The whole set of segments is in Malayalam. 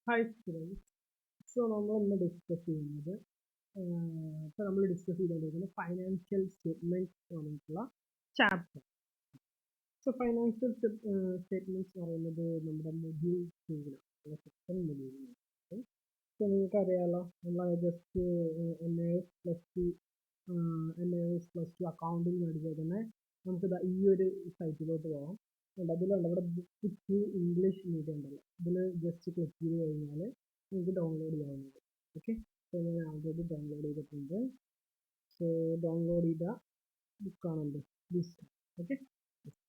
Hi students. നമ്മൾ ഇന്ന് ഡിസ്കസ് ചെയ്യുന്നത് ഇപ്പോൾ നമ്മൾ ഡിസ്കസ് ചെയ്തുകൊണ്ടിരിക്കുന്നത് ഫൈനാൻഷ്യൽ സ്റ്റേറ്റ്മെൻറ്റ്സ് എന്ന് പറഞ്ഞിട്ടുള്ള ചാപ്റ്റർ. ഫൈനാൻഷ്യൽ സ്റ്റേറ്റ്മെൻറ്റ്സ് എന്ന് പറയുന്നത് നമ്മുടെ മൊഡ്യൂൾ 2 സെക്കൻഡ് മൊഡ്യൂളിലാണ്. നിങ്ങൾക്കറിയാലോ, നമ്മൾ ജസ്റ്റ് NIS+2 അക്കൗണ്ടിങ് പഠിച്ചത് തന്നെ നമുക്ക് ഈ ഒരു സൈറ്റിലോട്ട് പോകാം. അതിലുണ്ട് ഇവിടെ ബുക്ക് ടു ഇംഗ്ലീഷ് മീഡിയം ഉണ്ടല്ലോ, ഇതിൽ ജസ്റ്റ് ക്ലിക്ക് ചെയ്ത് കഴിഞ്ഞാൽ നിങ്ങൾക്ക് ഡൗൺലോഡ് ചെയ്യാവുന്നത്. ഓക്കെ, ഞാൻ ആൾറെഡി ഡൗൺലോഡ് ചെയ്തിട്ടുണ്ട്. ഡൗൺലോഡ് ചെയ്ത ബുക്കാണല്ലോ ദിസ്. ഓക്കെ,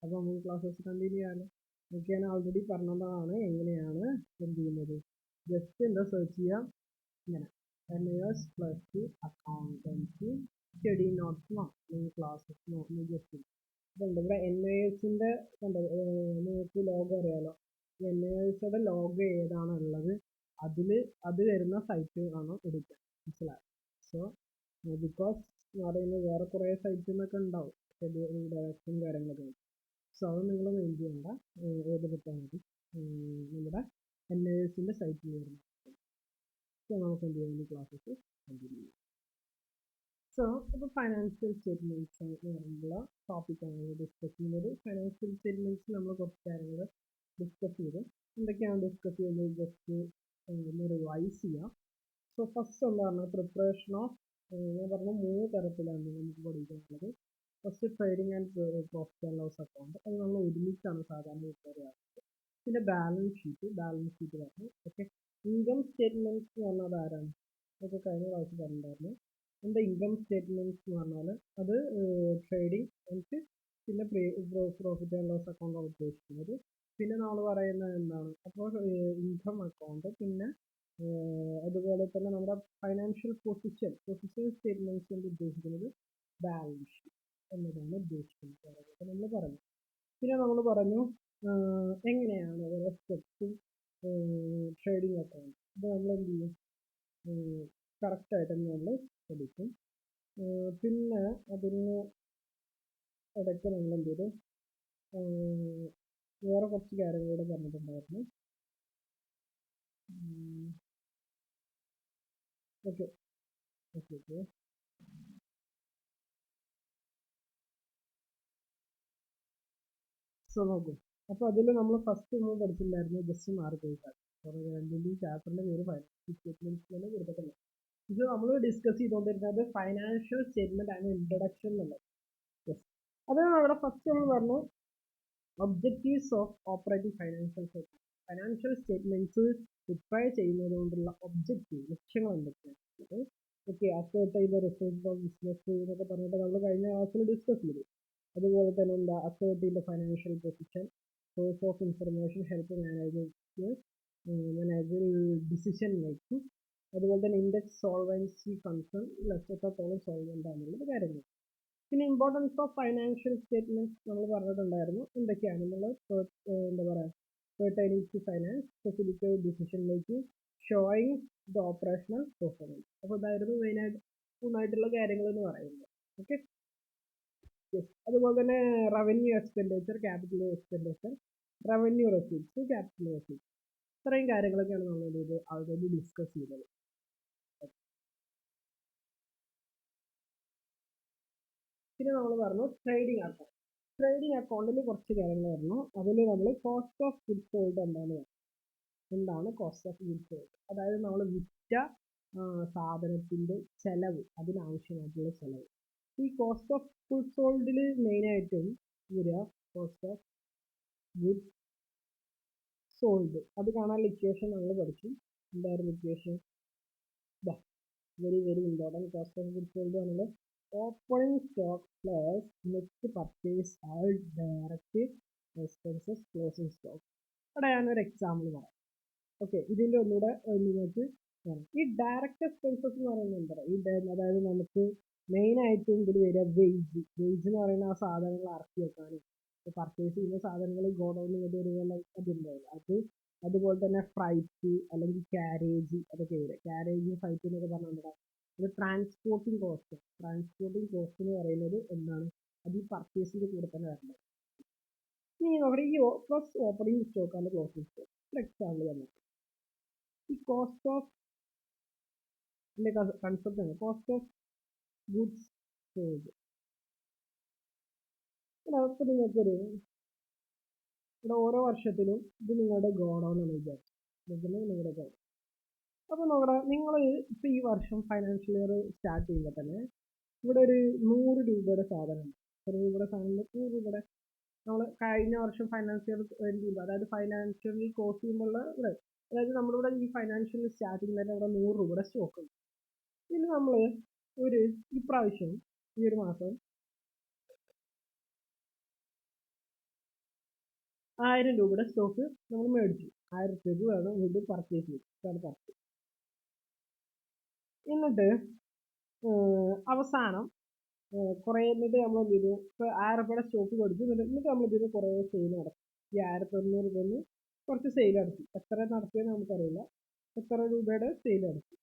അപ്പോൾ നമുക്ക് ക്ലാസ്സസ് കണ്ടിന്യൂ ചെയ്യാമല്ലോ. ഓക്കെ, ഞാൻ ആൾറെഡി പറഞ്ഞതാണ് എങ്ങനെയാണ് എന്ത് ചെയ്യുന്നത്. ജസ്റ്റ് എന്താ സെർച്ച് ചെയ്യാം, ഇങ്ങനെ NIS+2 accountancy study notes classes just. അതുകൊണ്ട് ഇവിടെ NIS-ന്റെ നിങ്ങൾക്ക് ലോഗോ അറിയാലോ. NIS-യുടെ ലോഗോ ഏതാണ് ഉള്ളത് അത് വരുന്ന സൈറ്റ് ആണ് എടുക്കുക, മനസ്സിലായോ? സോ ബിക്കോസ് എന്ന് പറയുന്നത് വേറെ കുറേ സൈറ്റിൽ നിന്നൊക്കെ ഉണ്ടാവും ഡയറക്റ്റും കാര്യങ്ങളൊക്കെ. സോ അത് നിങ്ങൾ മെയിൻ ചെയ്യേണ്ട, ഏതെടുത്താൽ മതി നമ്മുടെ NIS-ന്റെ സൈറ്റിൽ വരുന്നത്. സോ നമുക്ക് എന്ത് ചെയ്യാം, ക്ലാസ്സസ് കണ്ടിന്യൂ ചെയ്യാം. ഇപ്പോൾ ഫൈനാൻഷ്യൽ സ്റ്റേറ്റ്മെൻറ്റ്സ് എന്ന് പറഞ്ഞിട്ടുള്ള ടോപ്പിക്കാണ് ഡിസ്കസ് ചെയ്യുന്നത്. ഫൈനാൻഷ്യൽ സ്റ്റേറ്റ്മെൻറ്റ്സ് നമ്മൾ കുറച്ച് കാര്യങ്ങൾ ഡിസ്കസ് ചെയ്ത് എന്തൊക്കെയാണ് ഡിസ്കസ് ചെയ്യുന്നത് ജസ്റ്റ് ഒന്ന് റിവൈസ് ചെയ്യാം. ഫസ്റ്റ് എന്താ പറഞ്ഞാൽ പ്രിപ്പറേഷൻ ഓഫ്, ഞാൻ പറഞ്ഞ 3 തരത്തിലാണ് നമുക്ക് പഠിക്കാനുള്ളത്. First trading and profit and loss account, അത് നമ്മൾ ഒരുമിച്ചാണ് സാധാരണ പ്രിപ്പയർ ചെയ്യാറുള്ളത്. പിന്നെ ബാലൻസ് ഷീറ്റ് പറഞ്ഞു. ഓക്കെ, ഇൻകം സ്റ്റേറ്റ്മെൻറ്റ്സ് എന്ന് പറഞ്ഞാൽ ആരാണ്, അതൊക്കെ കഴിഞ്ഞ പ്രാവശ്യം പറഞ്ഞിട്ടുണ്ടായിരുന്നു. എന്താ ഇൻകം സ്റ്റേറ്റ്മെൻറ്റ്സ് എന്ന് പറഞ്ഞാൽ അത് ട്രേഡിംഗ് ആൻഡ് പിന്നെ പ്രോഫിറ്റ് ആൻഡ് ലോസ് അക്കൗണ്ടാണ് ഉദ്ദേശിക്കുന്നത്. പിന്നെ നമ്മൾ പറയുന്നത് എന്താണ്, അപ്പോൾ ഇൻകം അക്കൗണ്ട്, പിന്നെ അതുപോലെ തന്നെ നമ്മുടെ ഫൈനാൻഷ്യൽ പൊസിഷൻ സ്റ്റേറ്റ്മെൻറ്റ്സ് കൊണ്ട് ഉദ്ദേശിക്കുന്നത് ബാലൻസ് ഷീറ്റ് എന്നതാണ് ഉദ്ദേശിക്കുന്നത്. അതൊക്കെ നമ്മൾ പറഞ്ഞു. പിന്നെ നമ്മൾ പറഞ്ഞു എങ്ങനെയാണ് ഓരോ സ്റ്റെപ്സും ട്രേഡിംഗ് അക്കൗണ്ട് ഇത് നമ്മൾ എന്ത് ചെയ്യും, കറക്റ്റായിട്ട് നമ്മൾ പഠിക്കും. പിന്നെ അതിന് ഇടയ്ക്ക് നമ്മൾ എന്ത് ചെയ്തു, വേറെ കുറച്ച് കാര്യങ്ങളൂടെ പറഞ്ഞിട്ടുണ്ടായിരുന്നു. ഓക്കെ ഓക്കെ ഓക്കെ നോക്കും. അപ്പോൾ അതിൽ നമ്മൾ ഫസ്റ്റ് നമ്മൾ പഠിച്ചിട്ടുണ്ടായിരുന്നു ജസ്റ്റ് മാർക്ക് ചെയ്താൽ രണ്ടിൻ്റെയും ചാപ്റ്ററിൻ്റെ പേര് ഫൈനാൻഷ്യൽ സ്റ്റേറ്റ്മെൻറ്റ്സ് തന്നെ കൊടുത്തിട്ടില്ല. ഇത് നമ്മൾ ഡിസ്കസ് ചെയ്തുകൊണ്ടിരുന്നത് ഫൈനാൻഷ്യൽ സ്റ്റേറ്റ്മെന്റ് ആണ് ഇൻട്രൊഡക്ഷൻ എന്നുള്ളത്. അത് അവിടെ ഫസ്റ്റ് നമ്മൾ പറഞ്ഞു objectives of operating financial statements prepare ചെയ്യുന്നത് കൊണ്ടുള്ള ഒബ്ജക്റ്റീവ്, ലക്ഷ്യങ്ങൾ എന്തൊക്കെയാണ്. Okay, assert result of business എന്നൊക്കെ പറഞ്ഞിട്ട് നമ്മൾ കഴിഞ്ഞ ക്ലാസ്സിൽ ഡിസ്കസ് ചെയ്തു. അതുപോലെ തന്നെ എന്താ assert financial position, source of information, help manager decision making, അതുപോലെ തന്നെ ഇൻഡെക്സ് സോൾവൻസി കൺസേൺ, എത്രത്തോളം സോൾവെന്റ് ആണെന്നുള്ള കാര്യങ്ങൾ. പിന്നെ ഇമ്പോർട്ടൻസ് ഓഫ് ഫൈനാൻഷ്യൽ സ്റ്റേറ്റ്മെന്റ്സ് നമ്മൾ പറഞ്ഞിട്ടുണ്ടായിരുന്നു. എന്തൊക്കെയാണ് നമ്മൾ എന്താ പറയുക, pertaining to finance, facilitate decision making, showing the operational performance. അപ്പോൾ ഇതായിരുന്നു മൂന്നായിട്ടുള്ള കാര്യങ്ങൾ എന്ന് പറയുന്നത്. ഓക്കെ, അതുപോലെ തന്നെ revenue expenditure, capital expenditure, revenue receipts, capital receipts, ഇത്രയും കാര്യങ്ങളൊക്കെയാണ് നമ്മൾ ഇത് ആൾറെഡി ഡിസ്കസ് ചെയ്തത്. പിന്നെ നമ്മൾ പറഞ്ഞു ട്രേഡിംഗ് അക്കൗണ്ടിൽ കുറച്ച് കാര്യങ്ങൾ പറഞ്ഞു. അതിൽ നമ്മൾ കോസ്റ്റ് ഓഫ് ഗുഡ്സ് സോൾഡ് എന്താണ് കോസ്റ്റ് ഓഫ് ഗുഡ്സ് സോൾഡ്, അതായത് നമ്മൾ വിറ്റ സാധനത്തിന്റെ ചെലവ്, അതിനാവശ്യമായിട്ടുള്ള ചെലവ്. ഈ കോസ്റ്റ് ഓഫ് ഗുഡ്സ് സോൾഡിൽ മെയിനായിട്ടും വരിക കോസ്റ്റ് ഓഫ് ഗുഡ്സ് സോൾഡ്. അത് കാണാനുള്ള ഇക്വേഷൻ നമ്മൾ പഠിച്ചു. എന്തായിരുന്നു equation? Very important. Cost of goods sold ആണെങ്കിൽ opening stock plus net purchase all direct expenses closing stock. ഇവിടെ ഞാനൊരു എക്സാമ്പിൾ പറയാം. ഓക്കെ, ഇതിൻ്റെ ഒന്നുകൂടെ നിങ്ങൾക്ക് ഈ ഡയറക്റ്റ് എക്സ്പെൻസസ് എന്ന് പറയുന്നത് എന്താ, അതായത് നമുക്ക് മെയിനായിട്ടും ഇതിൽ വരിക വേജ് എന്ന് പറയുന്ന ആ സാധനങ്ങൾ ഇറക്കി വെക്കാനും പർച്ചേസ് ചെയ്യുന്ന സാധനങ്ങൾ ഗോഡൗണിൽ വരുന്ന അതുണ്ടാവില്ല, അതുപോലെ തന്നെ ഫ്രൈറ്റ് അല്ലെങ്കിൽ ക്യാരേജ്, അതൊക്കെ വരിക. ക്യാരേജ് ഫ്രൈറ്റ് എന്നൊക്കെ പറഞ്ഞാൽ ഇത് ട്രാൻസ്പോർട്ടിംഗ് കോസ്റ്റ് എന്ന് പറയുന്നത് എന്താണ്, അത് ഈ പർച്ചേസിന്റെ കൂടെ തന്നെ വരേണ്ടത്. ഇനി നമ്മുടെ ഈ പ്ലസ് ഓപ്പണിംഗ് സ്റ്റോക്ക് ആണ് ക്ലോസിംഗ് സ്റ്റോക്ക്. എക്സാമ്പിൾ തന്നെ ഈ കോസ്റ്റ് ഓഫ് കൺസെപ്റ്റ് ആണ് കോസ്റ്റ് ഓഫ് ഗുഡ്സ് സോൾഡ്. ഇപ്പം നിങ്ങൾക്കൊരു ഇവിടെ ഓരോ വർഷത്തിലും ഇത് നിങ്ങളുടെ ഗോഡൗൺ എന്ന് വിചാരിച്ചു നിങ്ങളുടെ ഗോഡൗൺ. അപ്പോൾ നിങ്ങൾ ഇപ്പം ഈ വർഷം ഫൈനാൻഷ്യൽ ഇയർ സ്റ്റാർട്ട് ചെയ്യുമ്പോൾ തന്നെ ഇവിടെ ഒരു 100 രൂപയുടെ സാധനം, 100 രൂപയുടെ സാധനം 100 രൂപയുടെ നമ്മൾ കഴിഞ്ഞ വർഷം ഫൈനാൻഷ്യൽ ചെയ്യുമ്പോൾ, അതായത് ഫൈനാൻഷ്യലി ക്ലോസ് ചെയ്യുമ്പോഴുള്ള ഇവിടെ, അതായത് നമ്മളിവിടെ ഈ ഫൈനാൻഷ്യൽ സ്റ്റാർട്ടിങ് തന്നെ ഇവിടെ 100 രൂപയുടെ സ്റ്റോക്ക് ഉണ്ട്. ഇനി നമ്മൾ ഒരു ഇപ്രാവശ്യം ഈ ഒരു മാസം 1000 രൂപയുടെ സ്റ്റോക്ക് നമ്മൾ മേടിച്ചു. 1000 രൂപ വേണം വീണ്ടും പർച്ചേസ് ചെയ്തു. എന്നിട്ട് അവസാനം കുറേ എന്നിട്ട് നമ്മൾ എന്ത് ചെയ്തു, ഇപ്പോൾ 1000 രൂപയുടെ സ്റ്റോക്ക് മേടിച്ചു. എന്നിട്ട് നമ്മൾ ഇതിന് കുറേ സെയിൽ നടത്തി. ഈ 1900 രൂപയിൽ കുറച്ച് സെയിൽ നടത്തി. എത്ര നടത്തിയെന്ന് നമുക്കറിയില്ല, എത്ര രൂപയുടെ സെയിൽ നടത്തി.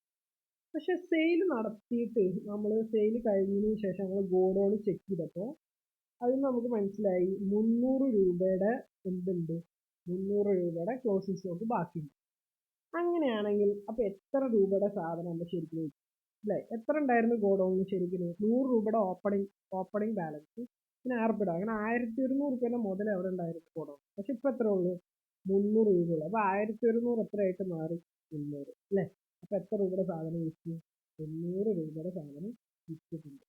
പക്ഷെ സെയിൽ നടത്തിയിട്ട് നമ്മൾ സെയിൽ കഴിഞ്ഞതിന് ശേഷം നമ്മൾ ഗോഡൗൺ ചെക്ക് ചെയ്തപ്പോൾ അതിന് നമുക്ക് മനസ്സിലായി 300 രൂപയുടെ എന്തുണ്ട്, 300 രൂപയുടെ ക്ലോസിംഗ് സ്റ്റോക്ക് ബാക്കിയുണ്ട്. അങ്ങനെയാണെങ്കിൽ അപ്പോൾ എത്ര രൂപയുടെ സാധനം നമ്മൾ ശരിക്കും അല്ലേ? എത്ര ഉണ്ടായിരുന്നു ഗോഡൗണിൽ ശരിക്കും? 100 രൂപയുടെ ഓപ്പണിംഗ് ബാലൻസ്, പിന്നെ 1000 രൂപ, അങ്ങനെ 1100 രൂപേൻ്റെ മുതൽ എവിടെ ഉണ്ടായിരുന്നു ഗോഡൗൺ. പക്ഷെ ഇപ്പം എത്ര ഉള്ളൂ? 300 രൂപയുള്ളൂ. അപ്പോൾ 1100 എത്രയായിട്ട് മാറി? 300 അല്ലേ? അപ്പോൾ എത്ര രൂപയുടെ സാധനം വിറ്റു? 300 രൂപയുടെ സാധനം വിറ്റിട്ടുണ്ട്.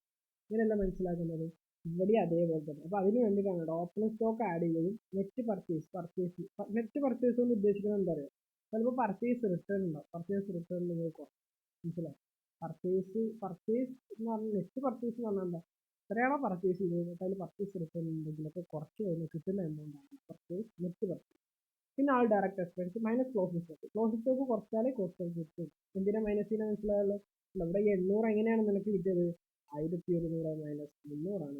ഇങ്ങനെയല്ല മനസ്സിലാക്കുന്നത്? ഇവിടെ അതേപോലെ തന്നെ. അപ്പോൾ അതിന് വേണ്ടിയിട്ടാണ് ഓപ്പണിംഗ് സ്റ്റോക്ക് ആഡ് ചെയ്യുകയും നെറ്റ് പർച്ചേസ് കൊണ്ട് ഉദ്ദേശിക്കുന്നത് എന്താ പറയുക? ചിലപ്പോൾ പർച്ചേസ് റിട്ടേൺ ഉണ്ടാവും. പർച്ചേസ് റിട്ടേൺ നിങ്ങൾക്ക് മനസ്സിലാവും. പർച്ചേസ് എന്ന് പറഞ്ഞാൽ നെറ്റ് പർച്ചേസ് എന്ന് പറഞ്ഞാൽ എന്താ? എത്രയാണോ പർച്ചേസ് ചെയ്തത് അതിൽ പർച്ചേസ് റിട്ടേൺ ഉണ്ടെങ്കിലൊക്കെ കുറച്ച് കഴിഞ്ഞ് കിട്ടുന്ന എമൗണ്ട് ആണ് നെറ്റ് പർച്ചേസ്. പിന്നെ all direct expense minus closing stock കുറച്ചാലേ കോസ്റ്റ് ഓഫ് ഗുഡ്സ് കിട്ടും. എന്തിനാ മൈനസ് ചെയ്യുന്നത് മനസ്സിലായല്ലോ? ഇവിടെ ഈ 800 എങ്ങനെയാണ് നിനക്ക് കിട്ടിയത്? 1200 മൈനസ് 300 ആണ്.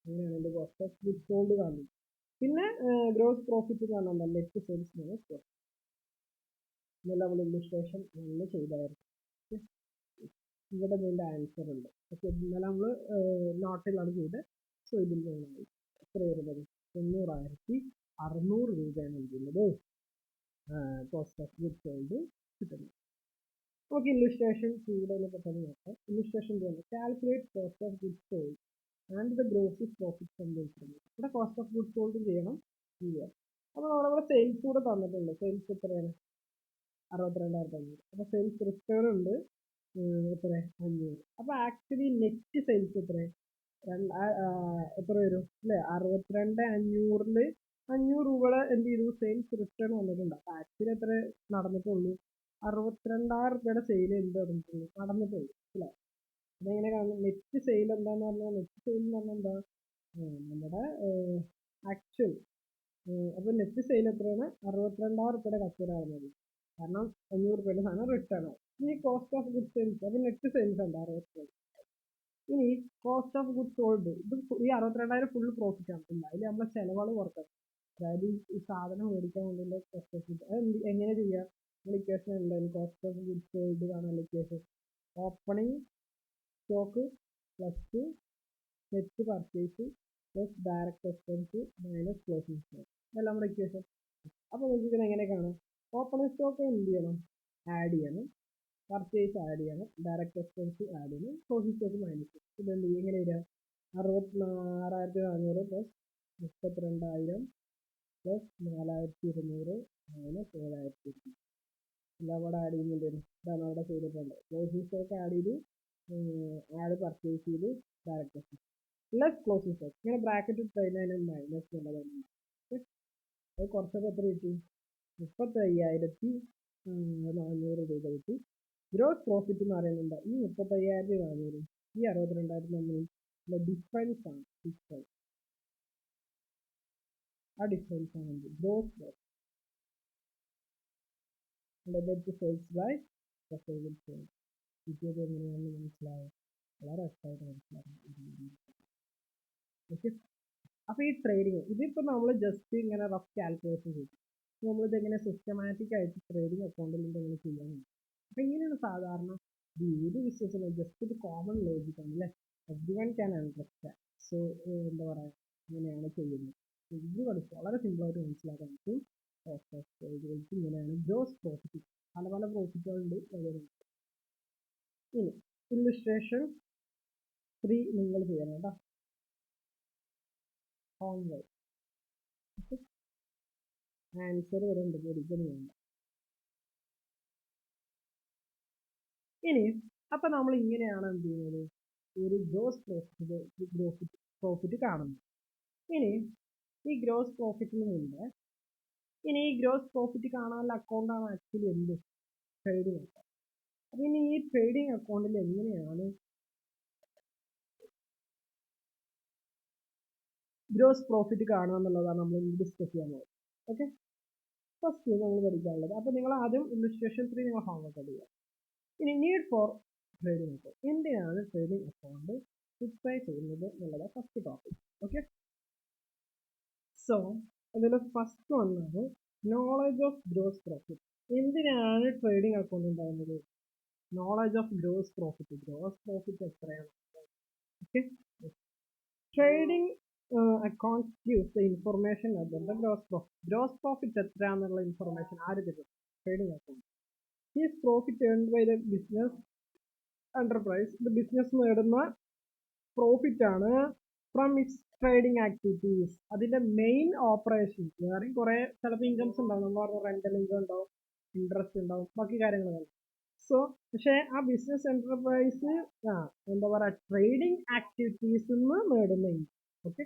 അങ്ങനെയാണ് എൻ്റെ കോസ്റ്റ് ഓഫ് ഗുഡ്സ് സോൾഡ് കാണുന്നത്. പിന്നെ ഗ്രോസ് പ്രോഫിറ്റ് എന്ന് പറഞ്ഞാൽ നെറ്റ് സെയിൽസ് മൈനസ് കോസ്റ്റ്. ഇതെല്ലാം നമ്മൾ ഇല്ലുസ്ട്രേഷൻ നമ്മൾ ചെയ്തായിരുന്നു. ഇവിടെ ഇതിൻ്റെ ആൻസർ ഉണ്ട്. പക്ഷെ ഇന്നലെ നമ്മൾ നോട്ടിലാണ് ചെയ്ത്. സോ ഇതിൽ നിന്നായി എത്ര വരുന്നത്? 90,600 രൂപയാണ് നൽകുന്നത് കോസ്റ്റ് ഓഫ് ഗുഡ്സ് സോൾഡ് കിട്ടുന്നത്. നമുക്ക് ഇല്ലുസ്ട്രേഷൻ കൂടുതൽ പെട്ടെന്ന് നോക്കാം. ഇല്ലുസ്ട്രേഷൻ ചെയ്യുന്നത് calculate cost of goods sold and the gross profit സംഭവിക്കുന്നത്. ഇവിടെ കോസ്റ്റ് ഓഫ് ഗുഡ്സ് സോൾഡ് ചെയ്യണം. അപ്പോൾ നമ്മളിവിടെ സെയിൽസ് കൂടെ തന്നിട്ടുണ്ട്. സെയിൽസ് എത്രയാണ്? 62,500. അപ്പോൾ സെയിൽസ് റിട്ടേൺ ഉണ്ട് എത്ര? 500. അപ്പോൾ ആക്ച്വലി നെറ്റ് സെയിൽസ് എത്ര വരും അല്ലേ? 62,500 500 രൂപയുടെ എന്ത് ചെയ്തു? സെയിൽസ് റിട്ടേൺ വന്നിട്ടുണ്ട്. അപ്പോൾ ആക്ച്വലി എത്ര നടന്നിട്ടുള്ളൂ? 62,000 രൂപയുടെ സെയിൽ എന്ത് നടന്നിട്ടുള്ളൂ അല്ലേ? അതെങ്ങനെ കാണും? നെറ്റ് സെയിൽ എന്താന്ന് പറഞ്ഞാൽ, നെറ്റ് സെയിൽ എന്ന് പറഞ്ഞാൽ എന്താ? നമ്മുടെ ആക്ച്വൽ. അപ്പോൾ നെറ്റ് സെയിൽ എത്രയാണ്? 62,000 രൂപയുടെ കച്ചവടമാകുന്നത്. കാരണം 500 രൂപയുടെ സാധനം റിട്ടേൺ ആവും. ഇനി കോസ്റ്റ് ഓഫ് ഗുഡ്സ് സെയിൽസ്, അപ്പോൾ നെറ്റ് സെയിൽസ് ഉണ്ട് 62. ഇനി കോസ്റ്റ് ഓഫ് ഗുഡ്സ് സോൾഡ്, ഇത് ഈ 62,000 ഫുൾ പ്രോഫിറ്റ് ആണ്. ഇല്ല, അതിൽ നമ്മളെ ചിലവുകൾ കുറക്കണം. അതായത് ഈ സാധനം മേടിക്കാൻ വേണ്ടിയുള്ള കോസ്റ്റ് ഓഫ് ഗുഡ്സ്. അത് എങ്ങനെ ചെയ്യാം? നമ്മൾ ഇക്വേഷൻ എന്തായാലും കോസ്റ്റ് ഓഫ് ഗുഡ്സ് സോൾഡ് കാണാൻ equation opening stock plus net purchase plus direct expense minus closing stock. ഇതെല്ലാം നമ്മുടെ ഇക്വേഷൻ. അപ്പോൾ നോക്കിക്കുന്നത് എങ്ങനെ കാണാം? ഓപ്പണിംഗ് സ്റ്റോക്ക് എന്ത് ചെയ്യണം? ആഡ് ചെയ്യണം. പർച്ചേസ് ആഡ് ചെയ്യണം. ഡയറക്റ്റ് എക്സ്പെൻസ് ആഡ് ചെയ്യണം. Closing stock minus. ഇതെന്ത് ചെയ്യും? എങ്ങനെ വരിക? 66,400 പ്ലസ് 32,000 പ്ലസ് 4,200 മൈനസ് 7,200. എല്ലാം കൂടെ ആഡ് ചെയ്യുന്നുണ്ട്. ഇതാണ് അവിടെ ചെയ്തിട്ടുണ്ട്. ക്ലോസിംഗ് സ്റ്റോക്ക് ആഡ് ചെയ്തു, ആഡ് പർച്ചേസ് ചെയ്ത് direct expense plus closing stock. ഇങ്ങനെ ബ്രാക്കറ്റ് ഇട്ടതിനും മൈനസ് എന്നുള്ളതാണ്. അത് കുറച്ചൊക്കെ എത്ര കിട്ടി? 35,400 രൂപ കിട്ടി. ഗ്രോസ് പ്രോഫിറ്റ് എന്ന് പറയുന്നുണ്ട്. ഈ 35,400 ഈ 62,000 തമ്മിൽ ഡിഫറൻസ് ആണ്. ആ ഡിഫറൻസ് ആണ് ഗ്രോസ് പ്രോഫിറ്റ്. സെയിൽസ് ബൈ കിട്ടിയത് എങ്ങനെയാണെന്ന് മനസ്സിലായോ? വളരെ വ്യക്തമായിട്ട് മനസ്സിലാക്കണം. അപ്പോൾ ഈ ട്രേഡിങ് ഇതിപ്പോൾ നമ്മൾ ജസ്റ്റ് ഇങ്ങനെ റഫ് കാൽക്കുലേഷൻ ചെയ്തു. നമ്മളിത് എങ്ങനെ സിസ്റ്റമാറ്റിക് ആയിട്ട് ട്രേഡിംഗ് അക്കൗണ്ടിൽ ഇങ്ങനെ ചെയ്യാനുണ്ട്. അപ്പോൾ ഇങ്ങനെയാണ് സാധാരണ ഏത് ബിസിനസ്സിലും ജസ്റ്റ് ഒരു കോമൺ ലോജിക് ആണ് അല്ലേ? Every one can understand. So എന്താ പറയുക, ഇങ്ങനെയാണ് ചെയ്യുന്നത്. ഇത് വളരെ സിമ്പിളായിട്ട് മനസ്സിലാക്കാൻ പറ്റും. ഇങ്ങനെയാണ് ഗ്രോസ് പ്രോഫിറ്റ്. പല പല പ്രോഫിറ്റുകളുണ്ട്. ഇനി ഇല്ലുസ്ട്രേഷൻ 3 നിങ്ങൾ ചെയ്യണം കേട്ടോ. ഹോംവർക്ക് ആൻസർ വരുന്നുണ്ട്, പേടിക്കൊന്നും വേണ്ട. ഇനി അപ്പൊ നമ്മൾ ഇങ്ങനെയാണ് എന്ത് ചെയ്യുന്നത്, ഒരു ഗ്രോസ് പ്രോഫിറ്റ് കാണുന്നത്. ഇനി ഈ ഗ്രോസ് പ്രോഫിറ്റിന് മുമ്പ് ഈ ഗ്രോസ് പ്രോഫിറ്റ് കാണാനുള്ള അക്കൗണ്ടാണ് ആക്ച്വലി എന്ത്, ട്രേഡിംഗ് അക്കൗണ്ട്. അപ്പൊ ഇനി ഈ ട്രേഡിംഗ് അക്കൗണ്ടിൽ എങ്ങനെയാണ് ഗ്രോസ് പ്രോഫിറ്റ് കാണുക എന്നുള്ളതാണ് നമ്മൾ ഡിസ്കസ് ചെയ്യാൻ പോകുന്നത്. ഓക്കെ, ഫസ്റ്റ് നമ്മൾ പഠിക്കാനുള്ളത്. അപ്പൊ നിങ്ങൾ ആദ്യം ഇല്ലുസ്ട്രേഷൻ 3 നിങ്ങൾ ഹോംവർക്ക് ചെയ്യുക. ഇനി നീഡ് ഫോർ ട്രേഡിംഗ് അക്കൗണ്ട്, എന്തിനാണ് ട്രേഡിംഗ് അക്കൗണ്ട് പ്രിപ്പയർ ചെയ്യുന്നത് എന്നുള്ളത് ഫസ്റ്റ് ടോപ്പിക്. ഓക്കെ, സോ അതിൽ ഫസ്റ്റ് വന്നത് നോളജ് ഓഫ് ഗ്രോസ് പ്രോഫിറ്റ്. എന്തിനാണ് ട്രേഡിംഗ് അക്കൗണ്ട് ഉണ്ടാകുന്നത്? Knowledge of gross profit. Gross profit എത്രയാണ്? Okay, trading account gives the information about the gross profit. Gross profit എത്രയാണെന്നുള്ള ഇൻഫർമേഷൻ ആര് തരും? Trading account. Is profit earned by the business enterprise. ഇത് ബിസിനസ് നേടുന്ന പ്രോഫിറ്റ് ആണ് ഫ്രം ഇറ്റ്സ് ട്രേഡിംഗ് ആക്ടിവിറ്റീസ്. അതിന്റെ മെയിൻ ഓപ്പറേഷൻ വേറെയും കുറെ ചിലപ്പോൾ ഇൻകംസ് ഉണ്ടാവും. നമ്മൾ പറഞ്ഞ റെന്റൽ ഇൻകം ഉണ്ടാവും, ഇൻട്രസ്റ്റ് ഉണ്ടാവും, ബാക്കി കാര്യങ്ങളുണ്ടാവും. സോ പക്ഷേ ആ ബിസിനസ് എന്റർപ്രൈസ് എന്താ പറയുക, ട്രേഡിംഗ് ആക്ടിവിറ്റീസ് നിന്ന് നേടുന്ന income. Okay,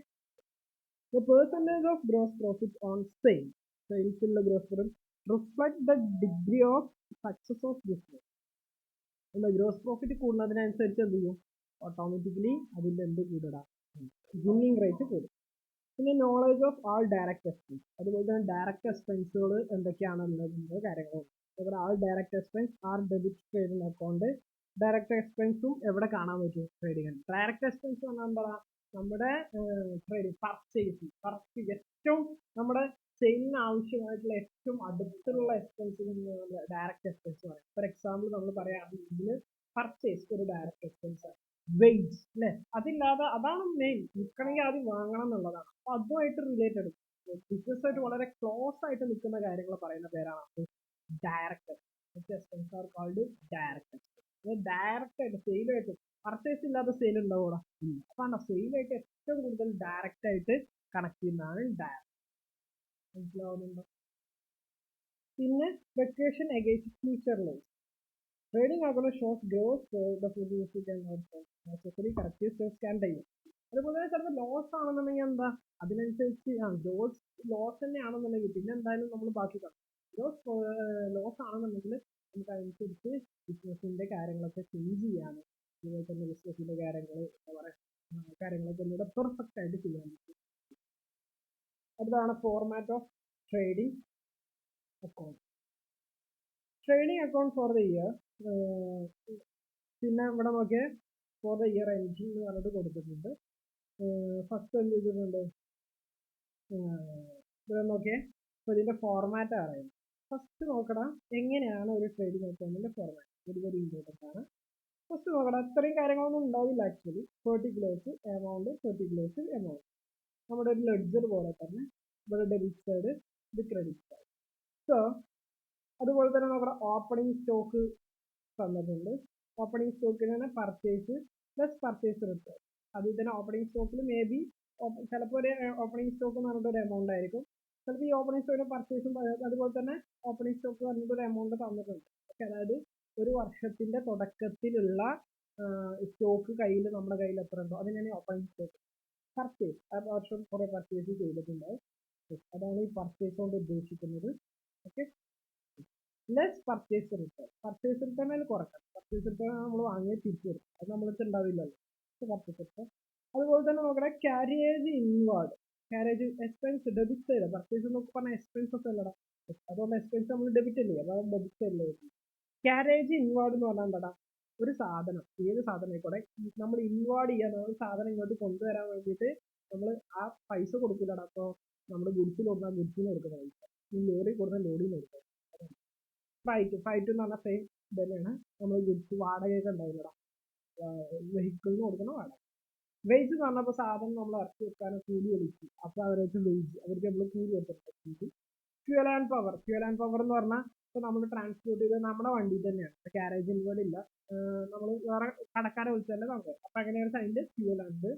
the percentage of gross profit on sales ഉള്ള gross profit reflect the degree of success of business. എന്താ ഗ്രോസ് പ്രോഫിറ്റ് കൂടുന്നതിനനുസരിച്ച് എന്ത് ചെയ്യും, ഓട്ടോമാറ്റിക്കലി അതിന്റെ എന്ത് കൂടിടാം, വിന്നിങ് റേറ്റ് കൂടും. പിന്നെ knowledge of all direct expense, അതുപോലെ തന്നെ ഡയറക്റ്റ് എക്സ്പെൻസുകൾ എന്തൊക്കെയാണെന്നുള്ളതിന്റെ കാര്യങ്ങളുണ്ട്. ഇവിടെ all direct expense are debit trading account. Direct എക്സ്പെൻസും എവിടെ കാണാൻ പറ്റും? ട്രേഡിംഗ്. ഡയറക്റ്റ് എക്സ്പെൻസ് പറഞ്ഞാൽ എന്താ, നമ്മുടെ ട്രേഡിംഗ് പർച്ചേസ് ഏറ്റവും നമ്മുടെ സെയിലിന് ആവശ്യമായിട്ടുള്ള ഏറ്റവും അടുത്തുള്ള എക്സ്പെൻസിന് ഡയറക്റ്റ് എക്സ്പെൻസ് പറയും. ഫോർ എക്സാമ്പിൾ നമ്മൾ പറയുകയാണെങ്കിൽ പർച്ചേസ് ഒരു ഡയറക്റ്റ് എക്സ്പെൻസ്, വെയ്ജ് അല്ലെ, അതില്ലാതെ അതാണ് മെയിൻ, നിൽക്കണമെങ്കിൽ ആദ്യം വാങ്ങണം എന്നുള്ളതാണ്. അപ്പൊ അതുമായിട്ട് റിലേറ്റഡ് ബിസിനസ്സായിട്ട് വളരെ ക്ലോസ് ആയിട്ട് നിൽക്കുന്ന കാര്യങ്ങൾ പറയുന്ന പേരാണ് direct expense are called direct expense. Direct ആയിട്ട് സെയിലായിട്ട്, പർച്ചേസ് ഇല്ലാതെ സെയിൽ ഉണ്ടാവൂടാ, അപ്പൊ സെയിലായിട്ട് ഏറ്റവും കൂടുതൽ ഡയറക്റ്റ് ആയിട്ട് കണക്ട് ചെയ്യുന്നതാണ് ഡയറക്റ്റ്. മനസ്സിലാവുന്നുണ്ടോ? പിന്നെ vacation against future loss. Trading account shows gross correct stocks can time. അതുപോലെ തന്നെ ചിലപ്പോൾ ലോസ് ആണെന്നുണ്ടെങ്കിൽ എന്താ, അതിനനുസരിച്ച് ഗ്രോസ് ലോസ് തന്നെയാണെന്നുണ്ടെങ്കിൽ പിന്നെ എന്തായാലും നമ്മൾ ബാക്കി കാണും. ലോസ് ആണെന്നുണ്ടെങ്കിൽ നമുക്ക് അതനുസരിച്ച് ബിസിനസിന്റെ കാര്യങ്ങളൊക്കെ ചേഞ്ച് ചെയ്യാനും, അതുപോലെ തന്നെ ബിസിനസിന്റെ കാര്യങ്ങൾ എന്താ പറയുക, കാര്യങ്ങളൊക്കെ ഒന്നുകൂടെ പെർഫെക്റ്റ് ആയിട്ട് ചെയ്യാൻ പറ്റും. അതാണ് format of trading account. Trading account for the year. പിന്നെ ഇവിടെ നോക്കിയ ഫോർ ദ ഇയർ എൻഡ് എന്ന് പറഞ്ഞിട്ട് കൊടുത്തിട്ടുണ്ട്. ഫസ്റ്റ് എന്ത് ചെയ്തിട്ടുണ്ട്, ഇവിടെ നോക്കിയേ, അപ്പൊ ഇതിന്റെ ഫോർമാറ്റ് അറിയാം. ഫസ്റ്റ് നോക്കണം എങ്ങനെയാണ് ഒരു ട്രേഡിംഗ് അക്കൗണ്ടിന്റെ ഫോർമാറ്റ്. വെരി ഇമ്പോർട്ടൻ്റ് ആണ്. ഫസ്റ്റ് നോക്കണം, ഇത്രയും കാര്യങ്ങളൊന്നും ഉണ്ടാവില്ല actually. Particulars amount, particulars amount. നമ്മുടെ ഒരു ലെഡ്ജർ പോലെ തന്നെ ഇവിടെ ഡെബിറ്റ് സൈഡ്, ഇത് ക്രെഡിറ്റ് സൈഡ്. സോ അതുപോലെ തന്നെ നമ്മുടെ ഓപ്പണിംഗ് സ്റ്റോക്ക് തന്നിട്ടുണ്ട്. ഓപ്പണിംഗ് സ്റ്റോക്കിന് തന്നെ പർച്ചേസ് പ്ലസ് പർച്ചേസ് റിട്ടേൺ. അതിൽ തന്നെ ഓപ്പണിംഗ് സ്റ്റോക്കിൽ മേ ബി ചിലപ്പോൾ ഒരു ഓപ്പണിംഗ് സ്റ്റോക്ക് എന്ന് പറഞ്ഞിട്ട് ഒരു എമൗണ്ട് ആയിരിക്കും, ചിലപ്പോൾ ഈ ഓപ്പണിംഗ് സ്റ്റോക്കിന് പർച്ചേസും അതുപോലെ തന്നെ ഓപ്പണിംഗ് സ്റ്റോക്ക് പറഞ്ഞിട്ട് ഒരു എമൗണ്ട് തന്നിട്ടുണ്ട്. ഓക്കെ, അതായത് ഒരു വർഷത്തിന്റെ തുടക്കത്തിലുള്ള സ്റ്റോക്ക് കയ്യിൽ നമ്മുടെ കയ്യിൽ എത്ര ഉണ്ടോ അതിനാണ് ഓപ്പണിംഗ് സ്റ്റോക്ക്. പർച്ചേസ് ആ വർഷം കുറെ പർച്ചേസ് ചെയ്തിട്ടുണ്ടാവും, അതാണ് ഈ പർച്ചേസ് കൊണ്ട് ഉദ്ദേശിക്കുന്നത്. Okay, less purchase return. Purchase return അതിൽ കുറക്കണം. പർച്ചേസ് റിട്ടേൺ നമ്മൾ വാങ്ങിയാൽ തിരിച്ചു വരും, അത് നമ്മൾക്ക് ഉണ്ടാവില്ലല്ലോ. Purchase return. അതുപോലെ തന്നെ നോക്കണേ carriage inward. Carriage expense debit side. Purchase എന്നൊക്കെ പറഞ്ഞാൽ എക്സ്പെൻസ് ഒക്കെ അല്ലടാ, അതുകൊണ്ട് എക്സ്പെൻസ് നമ്മൾ ഡെബിറ്റ് അല്ലേ, അതാണ് ഡെബിറ്റ് സൈഡിൽ വരുന്നത്. ക്യാരേജ് ഇൻവാർഡ് എന്ന് പറഞ്ഞാൽ എന്താ, ഒരു സാധനം, ഏത് സാധനം ആയിക്കോട്ടെ, നമ്മൾ ഇൻവാർഡ് ചെയ്യാൻ, നമ്മൾ സാധനം ഇങ്ങോട്ട് കൊണ്ടുവരാൻ വേണ്ടിയിട്ട് നമ്മൾ ആ പൈസ കൊടുക്കില്ലടാ. അപ്പോൾ നമ്മൾ ഗുഡ്സിൽ കൊടുത്താൽ ഗുഡ്സിന് കൊടുക്കുന്ന പൈസ, ഈ ലോറി കൊടുത്താൽ ലോറിന് കൊടുക്കുക. ഫ്രൈറ്റ് എന്ന് പറഞ്ഞാൽ സെയിം തന്നെയാണ്. നമ്മൾ ഗുഡ്സ് വാടകയൊക്കെ ഉണ്ടാവില്ലടാ, വെഹിക്കിളിന് കൊടുക്കുന്ന വാടക. വെയ്ജ് എന്ന് പറഞ്ഞപ്പോൾ സാധനം നമ്മൾ ഇറക്കി വെക്കാനും കൂലി വിളിക്കും, അപ്പോൾ അവർക്ക് വെയ്ജ്, അവർക്ക് നമ്മൾ കൂലി കൊടുത്തിട്ടുണ്ട്. ഫ്യൂൽ ആൻഡ് പവർ എന്ന് പറഞ്ഞാൽ ഇപ്പോൾ നമ്മൾ ട്രാൻസ്പോർട്ട് ചെയ്ത് നമ്മുടെ വണ്ടി തന്നെയാണ്, കാരേജ് ഇൻവേർഡ് ഇല്ല, നമ്മൾ വേറെ കടക്കാരെ വിളിച്ചല്ലേ നമുക്ക്. അപ്പം അങ്ങനെയാണ് അതിൻ്റെ ഫ്യൂൽ ആൻഡ്.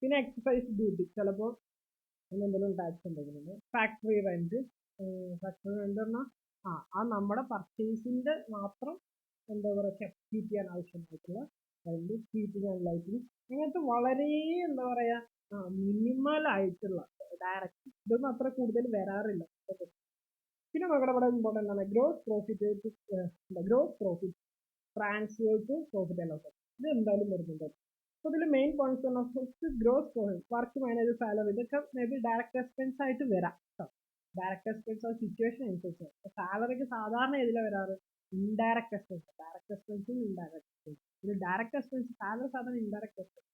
പിന്നെ എക്സസൈസ് ഡ്യൂട്ടി, ചിലപ്പോൾ എന്തെങ്കിലും ടാക്സ് ഉണ്ടെങ്കിലും. ഫാക്ടറി റെന്റ് പറഞ്ഞാൽ നമ്മുടെ പർച്ചേസിന്റെ മാത്രം എന്താ പറയുക കീപ്പ് ചെയ്യാൻ ആവശ്യമായിട്ടുള്ള റെന്റ്, ഹീറ്റിംഗ് ആൻഡ് ലൈറ്റിംഗ്, അങ്ങനത്തെ വളരെ എന്താ പറയാ മിനിമൽ ആയിട്ടുള്ള ഡയറക്റ്റ് ഇതൊന്നും അത്ര കൂടുതൽ വരാറില്ല. പിന്നെ നമ്മുടെ ഇവിടെ ഇമ്പോർട്ടൻ്റ് ആണ് gross profit transfer to profit and loss. ഇത് എന്തായാലും വരുന്നുണ്ട്. അപ്പോൾ ഇതിൽ main points first gross profit, work manager salary, ഇതൊക്കെ മേ ബി ഡയറക്റ്റ് എക്സ്പെൻസ് ആയിട്ട് വരാം. ഡയറക്റ്റ് എക്സ്പെൻസ് സിറ്റുവേഷൻ അനുസരിച്ച്. സാലറിക്ക് സാധാരണ ഏതിലാണ് വരാറ്? Indirect expense. ഡയറക്റ്റ് എക്സ്പെൻസും ഇൻഡയറക്റ്റ് എക്സ്പെൻസ്. ഒരു ഡയറക്റ്റ് എക്സ്പെൻസ് സാലറി സാധാരണ ഇൻഡയറക്റ്റ് എക്സ്പെൻസ്.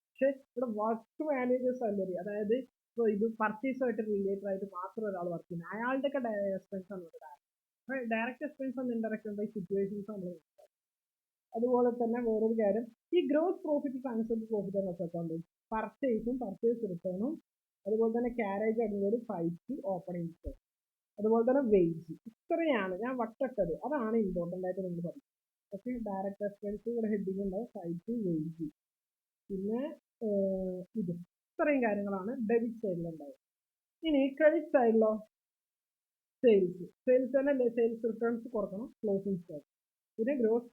പക്ഷെ ഇവിടെ വർക്ക് മാനേജർ സാലറി, അതായത് ഇപ്പോൾ ഇത് പർച്ചേസുമായിട്ട് റിലേറ്റഡ് ആയിട്ട് മാത്രം ഒരാൾ വർക്ക് ചെയ്യുന്നത്, അയാളുടെ ഒക്കെ എക്സ്പെൻസ് ആണ് ഇവിടെ ഡയറക്റ്റ്. ഡയറക്റ്റ് എക്സ്പെൻസ് ആണ് ഇൻഡയറക്റ്റ് ഉണ്ട്, സിറ്റുവേഷൻസ് നമ്മൾ. അതുപോലെ തന്നെ വേറൊരു കാര്യം, ഈ ഗ്രോസ് പ്രോഫിറ്റ് ട്രാൻസ്ഫർ പ്രോഫിറ്റ് എന്ന അക്കൗണ്ട് പർച്ചേസും പർച്ചേസ് റിട്ടേണും, അതുപോലെ തന്നെ കാരേജ് അഡ്വൈഡ്, ഫൈറ്റ്, ഓപ്പണിംഗ് സ്റ്റോക്ക്, അതുപോലെ തന്നെ വെയിറ്റ്. ഇത്രയാണ് ഞാൻ വട്ടട്ടത്, അതാണ് ഇമ്പോർട്ടൻ്റ് ആയിട്ട് നിങ്ങൾ പറയും. ഓക്കെ, ഡയറക്റ്റ് എക്സ്പെൻസ് ഇവിടെ ഹെഡിങ് ഉണ്ടാവും, ഫൈറ്റ്, വെയിറ്റ്. പിന്നെ ഇത് ഇത്രയും കാര്യങ്ങളാണ് ഡെബിറ്റ് സൈഡിലുണ്ടാവുക. ഇനി ക്രെഡിറ്റ് സൈഡിലോ സെയിൽസ് തന്നെ സെയിൽസ് റിട്ടേൺസ് കുറക്കണം, ക്ലോസിംഗ് സ്റ്റോക്ക്. പിന്നെ ലോസ്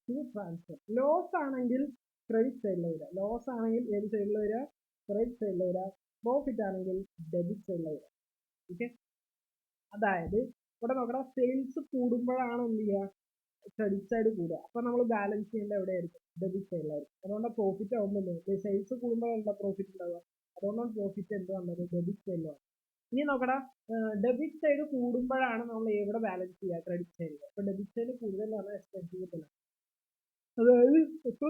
ടു ട്രാൻസ്ഫർ. ലോസ് ആണെങ്കിൽ ക്രെഡിറ്റ് സൈഡിൽ വരിക, ലോസ് ആണെങ്കിൽ ഏത് സൈഡിൽ വരിക? ക്രെഡിറ്റ് സൈഡിൽ വരിക. പ്രോഫിറ്റ് ആണെങ്കിൽ ഡെബിറ്റ് സൈഡിൽ വരിക. ഓക്കെ, അതായത് ഇവിടെ നോക്കണം, സെയിൽസ് കൂടുമ്പോഴാണ് എന്ത് ചെയ്യുക? ക്രെഡിറ്റ് സൈഡ് കൂടുക. അപ്പൊ നമ്മൾ ബാലൻസ് ചെയ്യേണ്ട എവിടെയായിരിക്കും? ഡെബിറ്റ് സൈഡിലായിരിക്കും. അതുകൊണ്ട് പ്രോഫിറ്റ് ആവുമ്പോൾ സെയിൽസ് കൂടുമ്പോഴല്ല പ്രോഫിറ്റ് ഉണ്ടാവുക. അതുകൊണ്ടാണ് പ്രോഫിറ്റ് എന്ത് വന്നത്? ഡെബിറ്റ് സൈഡിലാണ്. ഇനി നോക്കടാ, ഡെബിറ്റ് സൈഡ് കൂടുമ്പോഴാണ് നമ്മൾ എവിടെ ബാലൻസ് ചെയ്യുക? ക്രെഡിറ്റ് സൈഡിൽ. അപ്പൊ ഡെബിറ്റ് സൈഡ് കൂടുതലാണ് എക്സ്പെൻസ് കൂടുതലാണ്, അതായത് ഇപ്പൊ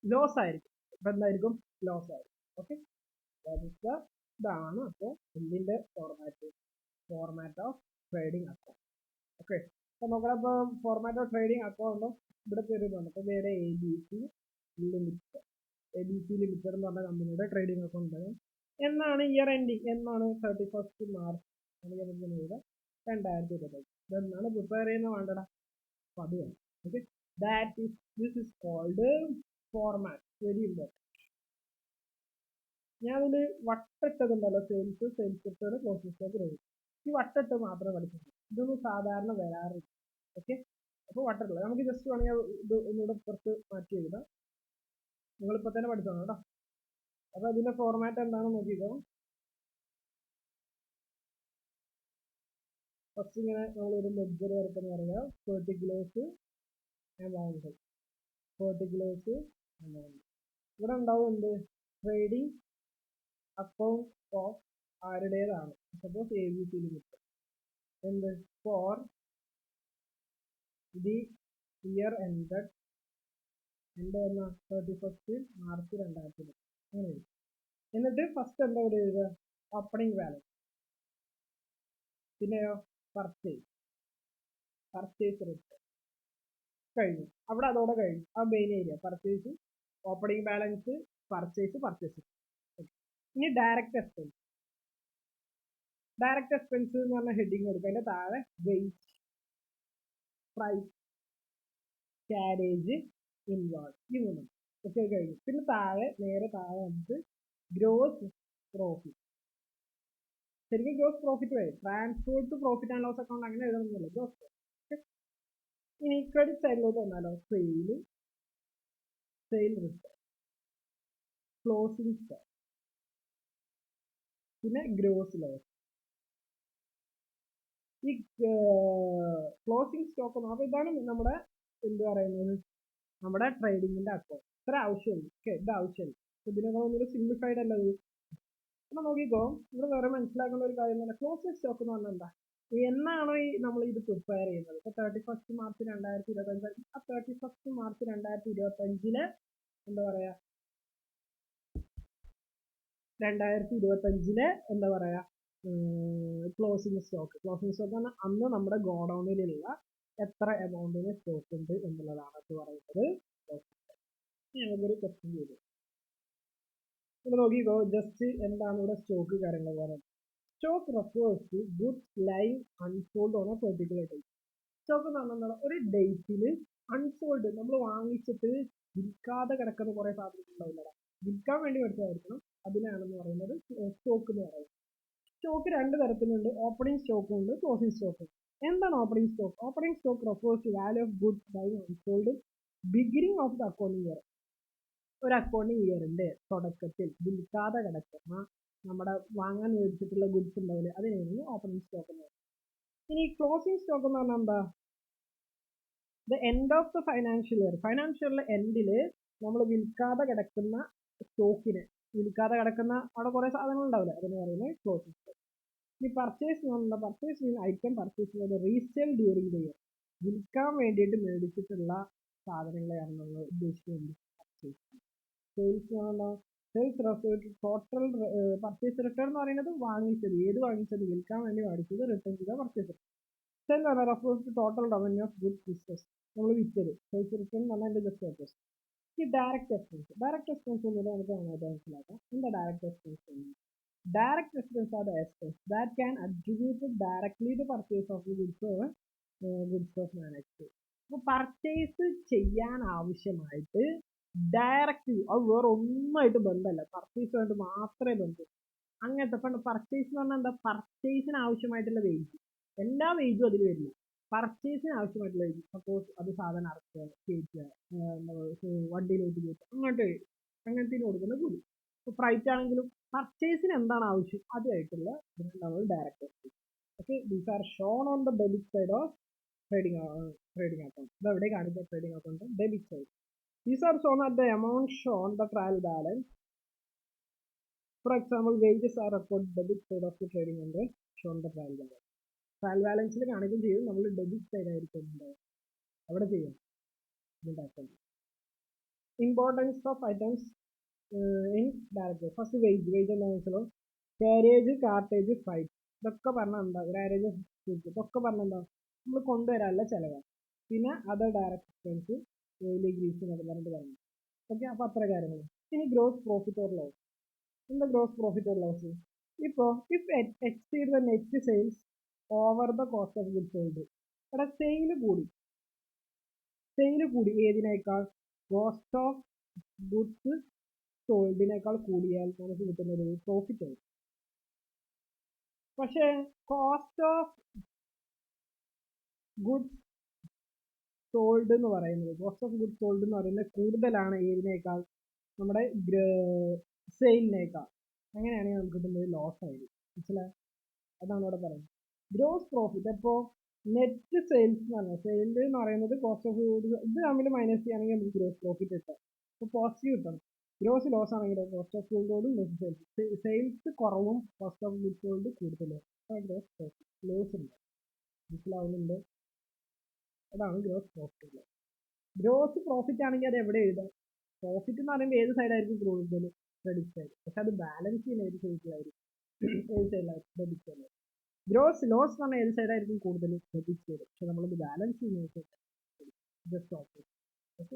ലോസ് ആയിരിക്കും. ഇപ്പൊ എന്തായിരിക്കും? ലോസ് ആയിരിക്കും. ഓക്കെ, ഇതാണ് അപ്പോൾ എന്തിന്റെ format of trading account. Okay, അപ്പൊ നോക്കണം, ഇപ്പൊ ഫോർമാറ്റ് ഓഫ് ട്രേഡിംഗ് അക്കൗണ്ട് ഇവിടെ പേരുണ്ട്. അപ്പൊ വേറെ ABC ലിമിറ്റഡ് എന്ന് പറഞ്ഞ കമ്പനിയുടെ ട്രേഡിംഗ് അക്കൗണ്ട് എന്നാണ് ഇയർ എൻഡിങ്, എന്നാണ് 31 മാർച്ച് 2025. ഇതെന്നാണ് പ്രിപ്പയർ ചെയ്യുന്ന വേണ്ടടാ. അപ്പൊ അത് വേണം. Okay, this is called format. Very important. ഞാൻ അതിൽ വട്ടിട്ടതുണ്ടല്ലോ, sales return, closing stock, revenue. ഈ വട്ടിട്ട് മാത്രമേ പഠിച്ചിട്ടുള്ളൂ, ഇതൊന്നും സാധാരണ വരാറില്ല. ഓക്കെ, അപ്പോൾ വട്ടിട്ടുള്ളത് നമുക്ക് ജസ്റ്റ് വേണമെങ്കിൽ ഇത് ഒന്നുകൂടെ പുറത്ത് മാറ്റി എഴുതാം. നിങ്ങളിപ്പോൾ തന്നെ പഠിച്ചോളൂ കേട്ടോ. അപ്പൊ അതിന്റെ ഫോർമാറ്റ് എന്താണെന്ന് നോക്കിക്കോ. ഫസ്റ്റ് ഇങ്ങനെ നമ്മളൊരു ലെഡ്ജർ വരട്ടെന്ന് പറയുക. Particulars amount. ഇവിടെ ഉണ്ടാവും എന്ത്? ട്രേഡിംഗ് അക്കൗണ്ട് ഓഫ് ആരുടേതാണ്? Suppose ABC limited. എന്ത്? ഫോർ ദി ഇയർ എൻഡഡ് എന്ന 31 മാർച്ച് 2000. അങ്ങനെ. എന്നിട്ട് ഫസ്റ്റ് എന്താ ഇവിടെ എഴുതുക? Opening balance. പിന്നെയോ പർച്ചേസ് റിട്ടേൺ. കഴിഞ്ഞു. അവിടെ അതോടെ കഴിഞ്ഞു. ആ main area purchase, opening balance, purchase. ഇനി ഡയറക്റ്റ് എക്സ്പെൻസ്. എന്ന് പറഞ്ഞ ഹെഡിങ് കൊടുക്കുക. അതിന്റെ താഴെ വെയിറ്റ്, പ്രൈസ്, കാരേജ്, ഇൻവാൾവ്, ഈ മൂന്നും. ഒക്കെ കഴിഞ്ഞു. പിന്നെ നേരെ താഴെ നമുക്ക് ഗ്രോസ് പ്രോഫിറ്റ്. ശരിക്കും ഗ്രോസ് പ്രോഫിറ്റ് വരും. Transport to profit and loss account അങ്ങനെ എഴുതണമെന്നില്ല. Gross profit. ഇനി ക്രെഡിറ്റ് സൈഡിലോട്ട് വന്നാലോ, സെയിൽ റിട്ടേൺ, ക്ലോസിംഗ് സ്റ്റോക്ക്, പിന്നെ ഗ്രോസ് ലോസ്. ഈ ക്ലോസിംഗ് സ്റ്റോക്ക് എന്ന് പറഞ്ഞാൽ ഇതാണ് നമ്മുടെ എന്ത് പറയുന്നത്, നമ്മുടെ ട്രേഡിങ്ങിന്റെ അക്കൗണ്ട്. ഇത്ര ആവശ്യമുള്ളൂ. ഓക്കെ, ഇത് ആവശ്യമില്ല. ഇതിനൊന്നും സിംപ്ലിഫൈഡ് അല്ല ഇത്. അപ്പൊ നോക്കിക്കോ, ഇവിടെ വേറെ മനസ്സിലാക്കേണ്ട ഒരു കാര്യം തന്നെ, ക്ലോസിംഗ് സ്റ്റോക്ക് എന്ന് പറഞ്ഞാൽ എന്താ? എന്നാണോ നമ്മൾ ഇത് പ്രിപ്പയർ ചെയ്യുന്നത്? ഇപ്പൊ 31 മാർച്ച് 2025. ആ 31 മാർച്ച് 2025 എന്താ പറയാ, 2025 എന്താ പറയാ, ക്ലോസിംഗ് സ്റ്റോക്ക് പറഞ്ഞാൽ അന്ന് നമ്മുടെ ഗോഡൌണിലുള്ള എത്ര എമൗണ്ടിന് സ്റ്റോക്ക് ഉണ്ട് എന്നുള്ളതാണ് അത് പറയുന്നത്. ഞങ്ങൾക്കൊരു ക്വസ്റ്റ്യൻ ചെയ്തു. ഇവിടെ നോക്കിക്കോ, ജസ്റ്റ് എന്താണ് ഇവിടെ സ്റ്റോക്ക് കാര്യങ്ങൾ പറയുന്നത്. Stock refers to goods lying unsold on a particular date. Stock എന്ന് പറഞ്ഞാൽ ഒരു ഡേറ്റിൽ അൺസോൾഡ് നമ്മൾ വാങ്ങിച്ചിട്ട് വിൽക്കാതെ കിടക്കുന്ന കുറേ സാധനങ്ങൾ ഉണ്ടാവില്ല, വിൽക്കാൻ വേണ്ടി മേടിച്ചതായിരിക്കണം, അതിനാണെന്ന് പറയുന്നത് സ്റ്റോക്ക് എന്ന് പറയുന്നത്. സ്റ്റോക്ക് രണ്ട് തരത്തിലുണ്ട്, ഓപ്പണിംഗ് സ്റ്റോക്കും ഉണ്ട്, ക്ലോസിംഗ് സ്റ്റോക്കും. എന്താണ് opening stock? Opening stock refers to value of goods lying unsold beginning of the accounting year. ഒരു അക്കൗണ്ടിംഗ് ഇയറിന്റെ തുടക്കത്തിൽ വിൽക്കാതെ കിടക്കുന്ന നമ്മുടെ വാങ്ങാൻ മേടിച്ചിട്ടുള്ള ഗുഡ്സ് ഉണ്ടാവില്ലേ, അതിനാണ് ഓപ്പണിംഗ് സ്റ്റോക്ക് എന്ന് പറയുന്നത്. ഇനി ക്ലോസിംഗ് സ്റ്റോക്ക് എന്ന് പറഞ്ഞാൽ എന്താ? The end of the financial year, financial എൻഡിൽ നമ്മൾ വിൽക്കാതെ കിടക്കുന്ന സ്റ്റോക്കിന്, വിൽക്കാതെ കിടക്കുന്ന അവിടെ കുറേ സാധനങ്ങൾ ഉണ്ടാവില്ല, അതിന് പറയുന്നത് ക്ലോസിംഗ് സ്റ്റോക്ക്. ഈ പർച്ചേസ് എന്ന് പറഞ്ഞാൽ പർച്ചേസ് മീൻ ഐറ്റം പർച്ചേസ് ചെയ്യുന്നത് റീസെയിൽ ഡ്യൂറിംഗ് ദ ഇയർ, വിൽക്കാൻ വേണ്ടിയിട്ട് മേടിച്ചിട്ടുള്ള സാധനങ്ങളെയാണ് നമ്മൾ ഉദ്ദേശിക്കുന്നത് പർച്ചേസ്. സെയിൽസ് എന്ന് പറഞ്ഞാൽ സെയിൽസ് ടോട്ടൽ പർച്ചേസ് റിട്ടേൺ എന്ന് പറയുന്നത് വാങ്ങിച്ചത്, ഏത് വാങ്ങിച്ചത്, വിൽക്കാൻ വേണ്ടി വാങ്ങിച്ചത് റിട്ടേൺ ചെയ്ത പർച്ചേസ്. സെൽ എന്ന് പറഞ്ഞാൽ refers to total revenue of goods business, നമ്മൾ വിറ്റത്. സെയിൽസ് റിട്ടേൺ എന്ന് പറഞ്ഞാൽ അതിന്റെ ജസ്റ്റ് ഓപ്പോസിറ്റ്. ഈ ഡയറക്റ്റ് എക്സ്പെൻസ്, ഡയറക്റ്റ് എക്സ്പെൻസ് എന്നത് നമുക്ക് നന്നായിട്ട് മനസ്സിലാക്കാം. എന്താ direct expense? Direct expense are the expense that can attribute directly to purchase of the goods or goods of managed. അപ്പോൾ പർച്ചേസ് ചെയ്യാൻ ആവശ്യമായിട്ട് ഡയറക്റ്റ്, അത് വേറെ ഒന്നുമായിട്ട് ബന്ധമല്ല, പർച്ചേസുമായിട്ട് മാത്രമേ ബന്ധം. അങ്ങനത്തെ ഇപ്പം പർച്ചേസ് എന്ന് പറഞ്ഞാൽ എന്താ? പർച്ചേസിന് ആവശ്യമായിട്ടുള്ള വേജ്, എല്ലാ വേജും അതിൽ വരില്ല, പർച്ചേസിന് ആവശ്യമായിട്ടുള്ള വേജ്. സപ്പോസ് അത് സാധനം അറക്കുക, കയറ്റുക, വണ്ടിയിലോട്ട് കയറ്റുക, അങ്ങനത്തെ കൊടുക്കുന്ന കൂലി. ഇപ്പോൾ ഫ്രൈറ്റ് ആണെങ്കിലും പർച്ചേസിന് എന്താണ് ആവശ്യം അതുമായിട്ടുള്ള നമ്മൾ direct expense. Okay, these are shown on the debit side of trading account. ഇത് എവിടെ കാണിക്കുക? Trading account debit side. These are shown at the amount shown the trial balance. For example, wages are recorded debit side of the trading and shown the trial balance. Trial balance കാണിക്കും ചെയ്യും, നമ്മൾ ഡെബിറ്റ് സൈഡ് ആയിരിക്കും അവിടെ ചെയ്യാം. Importance of items in direct. First wage എന്താണെന്ന് വെച്ചാൽ കാരേജ്, കാർട്ടേജ്, ഫ്രൈറ്റ്, ഇതൊക്കെ പറഞ്ഞാൽ എന്താ? കാരേജ്, ഇതൊക്കെ പറഞ്ഞാൽ എന്താ? നമ്മൾ കൊണ്ടുവരാനുള്ള ചിലവാണ്. പിന്നെ other direct expense, oily, grease എന്നൊക്കെ പറഞ്ഞിട്ട് പറഞ്ഞു. ഓക്കെ, അപ്പോൾ അത്ര കാര്യങ്ങൾ. ഇനി ഗ്രോസ് പ്രോഫിറ്റ് ഓർ ലോസ്. എന്താ ഗ്രോസ് പ്രോഫിറ്റ് ഓർ ലോസ്? ഇപ്പോൾ if exceed the net sales over the cost of goods sold. ഇവിടെ സെയിൽ കൂടി ഏതിനേക്കാൾ? കോസ്റ്റ് ഓഫ് ഗുഡ്സ് സോൾഡിനേക്കാൾ കൂടിയാൽ നമുക്ക് കിട്ടുന്നത് പ്രോഫിറ്റ് ആയി. പക്ഷേ കോസ്റ്റ് ഓഫ് ഗുഡ്സ് സോൾഡ് എന്ന് പറയുന്നത് കൂടുതലാണ് ഏതിനേക്കാൾ? നമ്മുടെ സെയിലിനേക്കാൾ. അങ്ങനെയാണെങ്കിൽ നമുക്ക് കിട്ടുന്നത് ലോസ് ആയിരിക്കും. മനസ്സിലായി? അതാണ് ഇവിടെ പറയുന്നത്. ഗ്രോസ് പ്രോഫിറ്റ്, അപ്പോൾ നെറ്റ് സെയിൽസ് എന്ന് പറഞ്ഞാൽ, സെയിൽ എന്ന് പറയുന്നത് കോസ്റ്റ് ഓഫ് ഗുഡ്സ്, ഇത് തമ്മിൽ മൈനസ് ചെയ്യുകയാണെങ്കിൽ നമുക്ക് ഗ്രോസ് പ്രോഫിറ്റ് കിട്ടാം. അപ്പോൾ പോസിറ്റീവ് കിട്ടണം. ഗ്രോസ് ലോസ് ആണെങ്കിൽ കോസ്റ്റ് ഓഫ് ഗുഡ്സോടും നെറ്റ് സെയിൽസ്, സെയിൽസ് കുറവും കോസ്റ്റ് ഓഫ് ഗുഡ്സോട് കൂടുതലും, ഗ്രോസ് പ്രോഫിറ്റ് ലോസ് ഉണ്ട്. മനസ്സിലാവുന്നുണ്ട്? അതാണ് ഗ്രോസ് പ്രോഫിറ്റ്. ഗ്രോസ് പ്രോഫിറ്റ് ആണെങ്കിൽ അത് എവിടെ എഴുതാം? പ്രോഫിറ്റ് എന്ന് പറയുമ്പോൾ ഏത് സൈഡായിരിക്കും കൂടുതൽ? Credit side. പക്ഷെ അത് ബാലൻസ് ചെയ്യുന്ന ഏത് സൈഡിലായിരിക്കും? Debit side. ഗ്രോസ് ലോസ് എന്ന് പറഞ്ഞാൽ ഏത് സൈഡായിരിക്കും കൂടുതൽ? Debit side. പക്ഷെ നമ്മളത് ബാലൻസ് ചെയ്യുന്ന ജസ്റ്റ് ഓപ്പോസിറ്റ്. ഓക്കെ,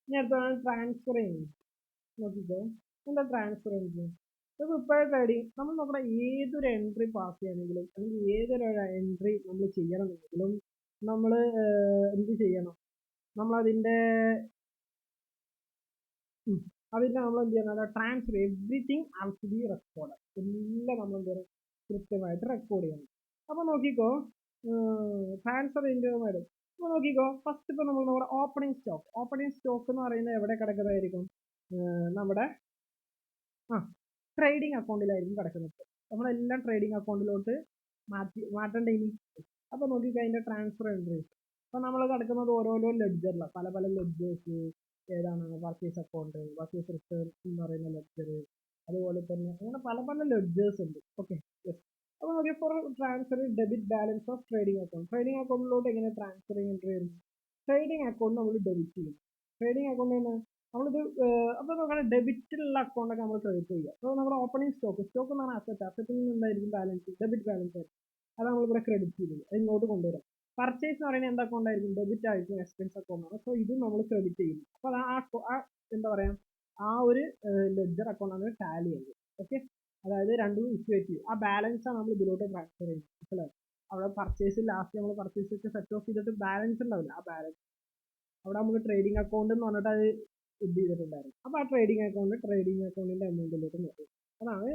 ഇനി അടുത്താണ് ട്രാൻസ്പെറൻസി. നോക്കിക്കോ, എന്താ ട്രാൻസ്പെറൻസി? ഇപ്പോൾ ട്രേഡിങ് നമ്മൾ നമ്മുടെ ഏതൊരു എൻട്രി പാസ് ചെയ്യണമെങ്കിലും, അല്ലെങ്കിൽ ഏതൊരു എൻട്രി നമ്മൾ ചെയ്യണമെങ്കിലും നമ്മൾ എന്ത് ചെയ്യണം? നമ്മളതിൻ്റെ നമ്മൾ എന്ത് ചെയ്യണം? Transfer everything has to be record. എല്ലാം നമ്മൾ എന്ത് ചെയ്യണം? കൃത്യമായിട്ട് റെക്കോർഡ് ചെയ്യണം. അപ്പോൾ നോക്കിക്കോ, ട്രാൻസ്ഫർ വരും. അപ്പോൾ നോക്കിക്കോ, ഫസ്റ്റ് ഇപ്പോൾ നമ്മുടെ ഓപ്പണിംഗ് സ്റ്റോക്ക് എന്ന് പറയുന്നത് എവിടെ കിടക്കുന്നതായിരിക്കും? നമ്മുടെ ട്രേഡിംഗ് അക്കൗണ്ടിലായിരിക്കും കിടക്കുന്നത്. നമ്മളെല്ലാം ട്രേഡിംഗ് അക്കൗണ്ടിലോട്ട് മാറ്റേണ്ട ഇനി. അപ്പോൾ നോക്കിക്കോ അതിൻ്റെ ട്രാൻസ്ഫർ എൻട്രി. അപ്പോൾ നമ്മൾ കിടക്കുന്നത് ഓരോരോ ലെഡ്ജറിലാണ്, പല പല ലെഡ്ജേഴ്സ്. ഏതാണ്? പർച്ചേസ് അക്കൗണ്ട്, പർച്ചേസ് റിട്ടേൺ എന്ന് പറയുന്ന ലെഡ്ജർ, അതുപോലെ തന്നെ അങ്ങനെ പല പല ലെഡ്ജേഴ്സ് ഉണ്ട്. ഓക്കെ, അപ്പോൾ നോക്കിയാൽ for transfer debit balance of trading അക്കൗണ്ടിലോട്ട് എങ്ങനെ ട്രാൻസ്ഫറിങ് എൻട്രി വരുന്നു? ട്രേഡിംഗ് അക്കൗണ്ട് നമ്മൾ ഡെബിറ്റ് ചെയ്യും. ട്രേഡിംഗ് അക്കൗണ്ട് തന്നെ നമ്മളിത് അപ്പോൾ നോക്കണം, ഡെബിറ്റിലുള്ള അക്കൗണ്ടൊക്കെ നമ്മൾ ക്രെഡിറ്റ് ചെയ്യുക. അപ്പോൾ നമ്മുടെ ഓപ്പണിംഗ് സ്റ്റോക്ക് എന്ന് പറഞ്ഞാൽ അസറ്റിൽ നിന്ന് എന്തായിരിക്കും? ബാലൻസ്, ഡെബിറ്റ് ബാലൻസ് ആയിരിക്കും. അത് നമ്മളിവിടെ ക്രെഡിറ്റ് ചെയ്തത്, അത് ഇങ്ങോട്ട് കൊണ്ടുവരാം. പർച്ചേസ് എന്ന് പറയുന്നത് എന്ത് അക്കൗണ്ട് ആയിരിക്കും? ഡെബിറ്റ് ആയിരിക്കും, എക്സ്പെൻസ് അക്കൗണ്ട് ആണ്. സോ ഇത് നമ്മൾ ക്രെഡിറ്റ് ചെയ്യുന്നു. അപ്പോൾ ആ എന്താ പറയാ, ആ ഒരു ലെഡ്ജർ അക്കൗണ്ട് ആണ് ടാലി ചെയ്യുന്നത്. ഓക്കെ, അതായത് രണ്ടും ഇക്വേറ്റീവ്. ആ ബാലൻസ് ആണ് നമ്മൾ ഇതിലോട്ട് ട്രാൻസ്ഫർ ചെയ്യുന്നത്. മനസ്സിലായോ? അവിടെ പർച്ചേസ് ലാസ്റ്റ് നമ്മൾ പർച്ചേസ് ഒക്കെ സെറ്റ് ഓഫ് ചെയ്തിട്ട് ബാലൻസ് ഉണ്ടാവില്ല, ആ ബാലൻസ് അവിടെ നമുക്ക് ട്രേഡിംഗ് അക്കൗണ്ട് എന്ന് പറഞ്ഞിട്ട് അത് ഇത് ചെയ്തിട്ടുണ്ടായിരുന്നു. അപ്പോൾ ആ ട്രേഡിംഗ് അക്കൗണ്ടിന്റെ എമൗണ്ടിലോട്ട് നോക്കും. അതാണ്.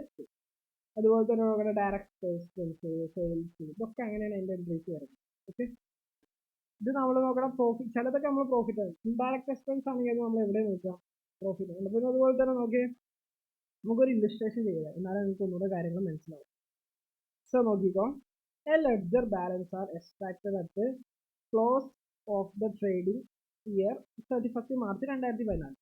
അതുപോലെ തന്നെ നമ്മുടെ ഡയറക്റ്റ് എക്സ്പെൻസ്, സെയിൽസ്, ഇതൊക്കെ അങ്ങനെയാണ് അതിന്റെ എൻട്രീസ് വരുന്നത്. ഓക്കെ, ഇത് നമ്മൾ നോക്കണം പ്രോഫിറ്റ്. ചിലതൊക്കെ നമ്മൾ പ്രോഫിറ്റ് ആണ്. ഇൻഡയറക്റ്റ് എക്സ്പെൻസ് ആണെങ്കിൽ നമ്മൾ എവിടെ നോക്കാം? പ്രോഫിറ്റ് ആണ്. പിന്നെ അതുപോലെ തന്നെ നോക്കിയേ, നമുക്കൊരു ഇല്ലസ്ട്രേഷൻ ചെയ്യുക, എന്നാലും നിങ്ങൾക്ക് ഒന്നുകൂടെ കാര്യങ്ങൾ മനസ്സിലാവും. സോ നോക്കിക്കോ, a ledger balance are extracted at close of the trading year 31 March 2014.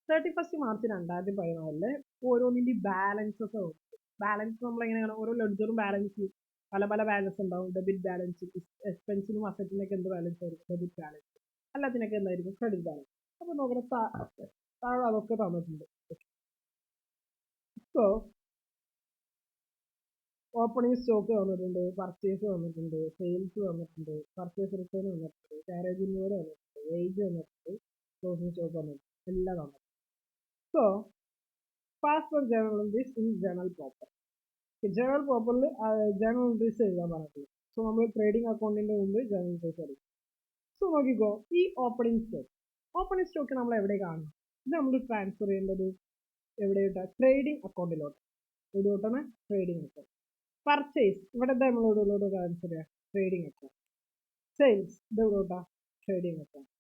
31 March 2014 ഓരോന്നിന്റെ ബാലൻസ് ഒക്കെ നോക്കും. ബാലൻസ് നമ്മൾ എങ്ങനെയാണ്? ഓരോ ലെഡ്ജറും ബാലൻസ് പല പല ബാലൻസ് ഉണ്ടാവും. ഡെബിറ്റ് ബാലൻസ്, എക്സ്പെൻസിനും അസറ്റിനൊക്കെ എന്ത് ബാലൻസ് ആയിരിക്കും? Debit balance. എല്ലാത്തിനൊക്കെ എന്തായിരിക്കും? Credit balance. അപ്പൊ നോക്കണം, താഴെ അതൊക്കെ തന്നിട്ടുണ്ട്. സോ ഓപ്പണിംഗ് സ്റ്റോക്ക് വന്നിട്ടുണ്ട്, പർച്ചേസ് വന്നിട്ടുണ്ട്, സെയിൽസ് വന്നിട്ടുണ്ട്, പർച്ചേസ് റിട്ടേൺ വന്നിട്ടുണ്ട്, കാരേജ് ഇൻവോയ്ഡ് വന്നിട്ടുണ്ട്, വേജ് വന്നിട്ടുണ്ട്, ക്ലോസിംഗ് സ്റ്റോക്ക് വന്നിട്ടുണ്ട്, എല്ലാം വന്നിട്ടുണ്ട്. So pass for journal entries in journal proper. Journal പ്രോപ്പറിൽ ജേണൽ എൻട്രീസ് എഴുതാൻ പറഞ്ഞിട്ടുണ്ട്. സോ നമ്മൾ ട്രേഡിംഗ് അക്കൗണ്ടിന്റെ മുമ്പ് ജേണൽ എൻട്രീസ് എടുക്കും. സോ നോക്കിക്കോ, ഈ ഓപ്പണിംഗ് സ്റ്റോക്ക് നമ്മൾ എവിടെ കാണും? ഇത് നമ്മൾ ട്രാൻസ്ഫർ ചെയ്യേണ്ടത് എവിടെയോട്ടാ? ട്രേഡിംഗ് അക്കൗണ്ടിലോട്ട്. എവിടെയോട്ടാണ്? Trading account. പർച്ചേസ് ഇവിടെ നമ്മളോട് ട്രാൻസ്ഫർ ചെയ്യാം, ട്രേഡിംഗ് അക്കൗണ്ട്. സെയിൽസ് ഇതെവിടോട്ടാ? Trading account.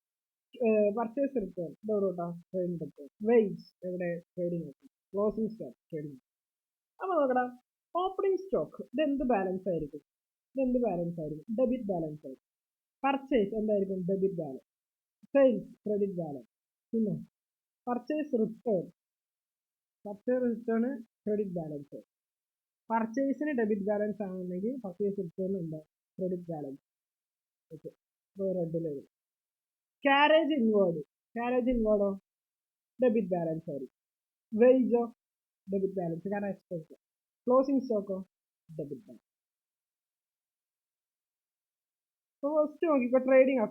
പർച്ചേസ് റിട്ടേൺ ഇതെവിടോട്ടാ? Trading account. വേജ് എവിടെ? Trading account. Closing stock trading. അപ്പൊ നോക്കണം, ഓപ്പണിംഗ് സ്റ്റോക്ക് ഇത് എന്ത് ബാലൻസ് ആയിരിക്കും? ഡെബിറ്റ് ബാലൻസ് ആയിരിക്കും. പർച്ചേസ് എന്തായിരിക്കും? Debit balance. Sales credit balance. പിന്നെ പർച്ചേസ് റിട്ടേൺ ക്രെഡിറ്റ് ബാലൻസ്. പർച്ചേസിന് ഡെബിറ്റ് ബാലൻസ് ആണെന്നുണ്ടെങ്കിൽ പർച്ചേസ് റിട്ടേൺ എന്താ? Credit balance. ഓക്കെ, റെഡിൽ എഴുതും. കാരേജ് ഇൻവേർഡോ ഡെബിറ്റ് ബാലൻസ് ആയിരിക്കും. വേജോ ഡെബിറ്റ് ബാലൻസ്, കാരണം എക്സ്പെൻസ്. ക്ലോസിംഗ് സ്റ്റോക്കോ ഡെബിറ്റ് ബാലൻസ്. ഫസ്റ്റ് നോക്കിക്കോ, ട്രേഡിംഗ്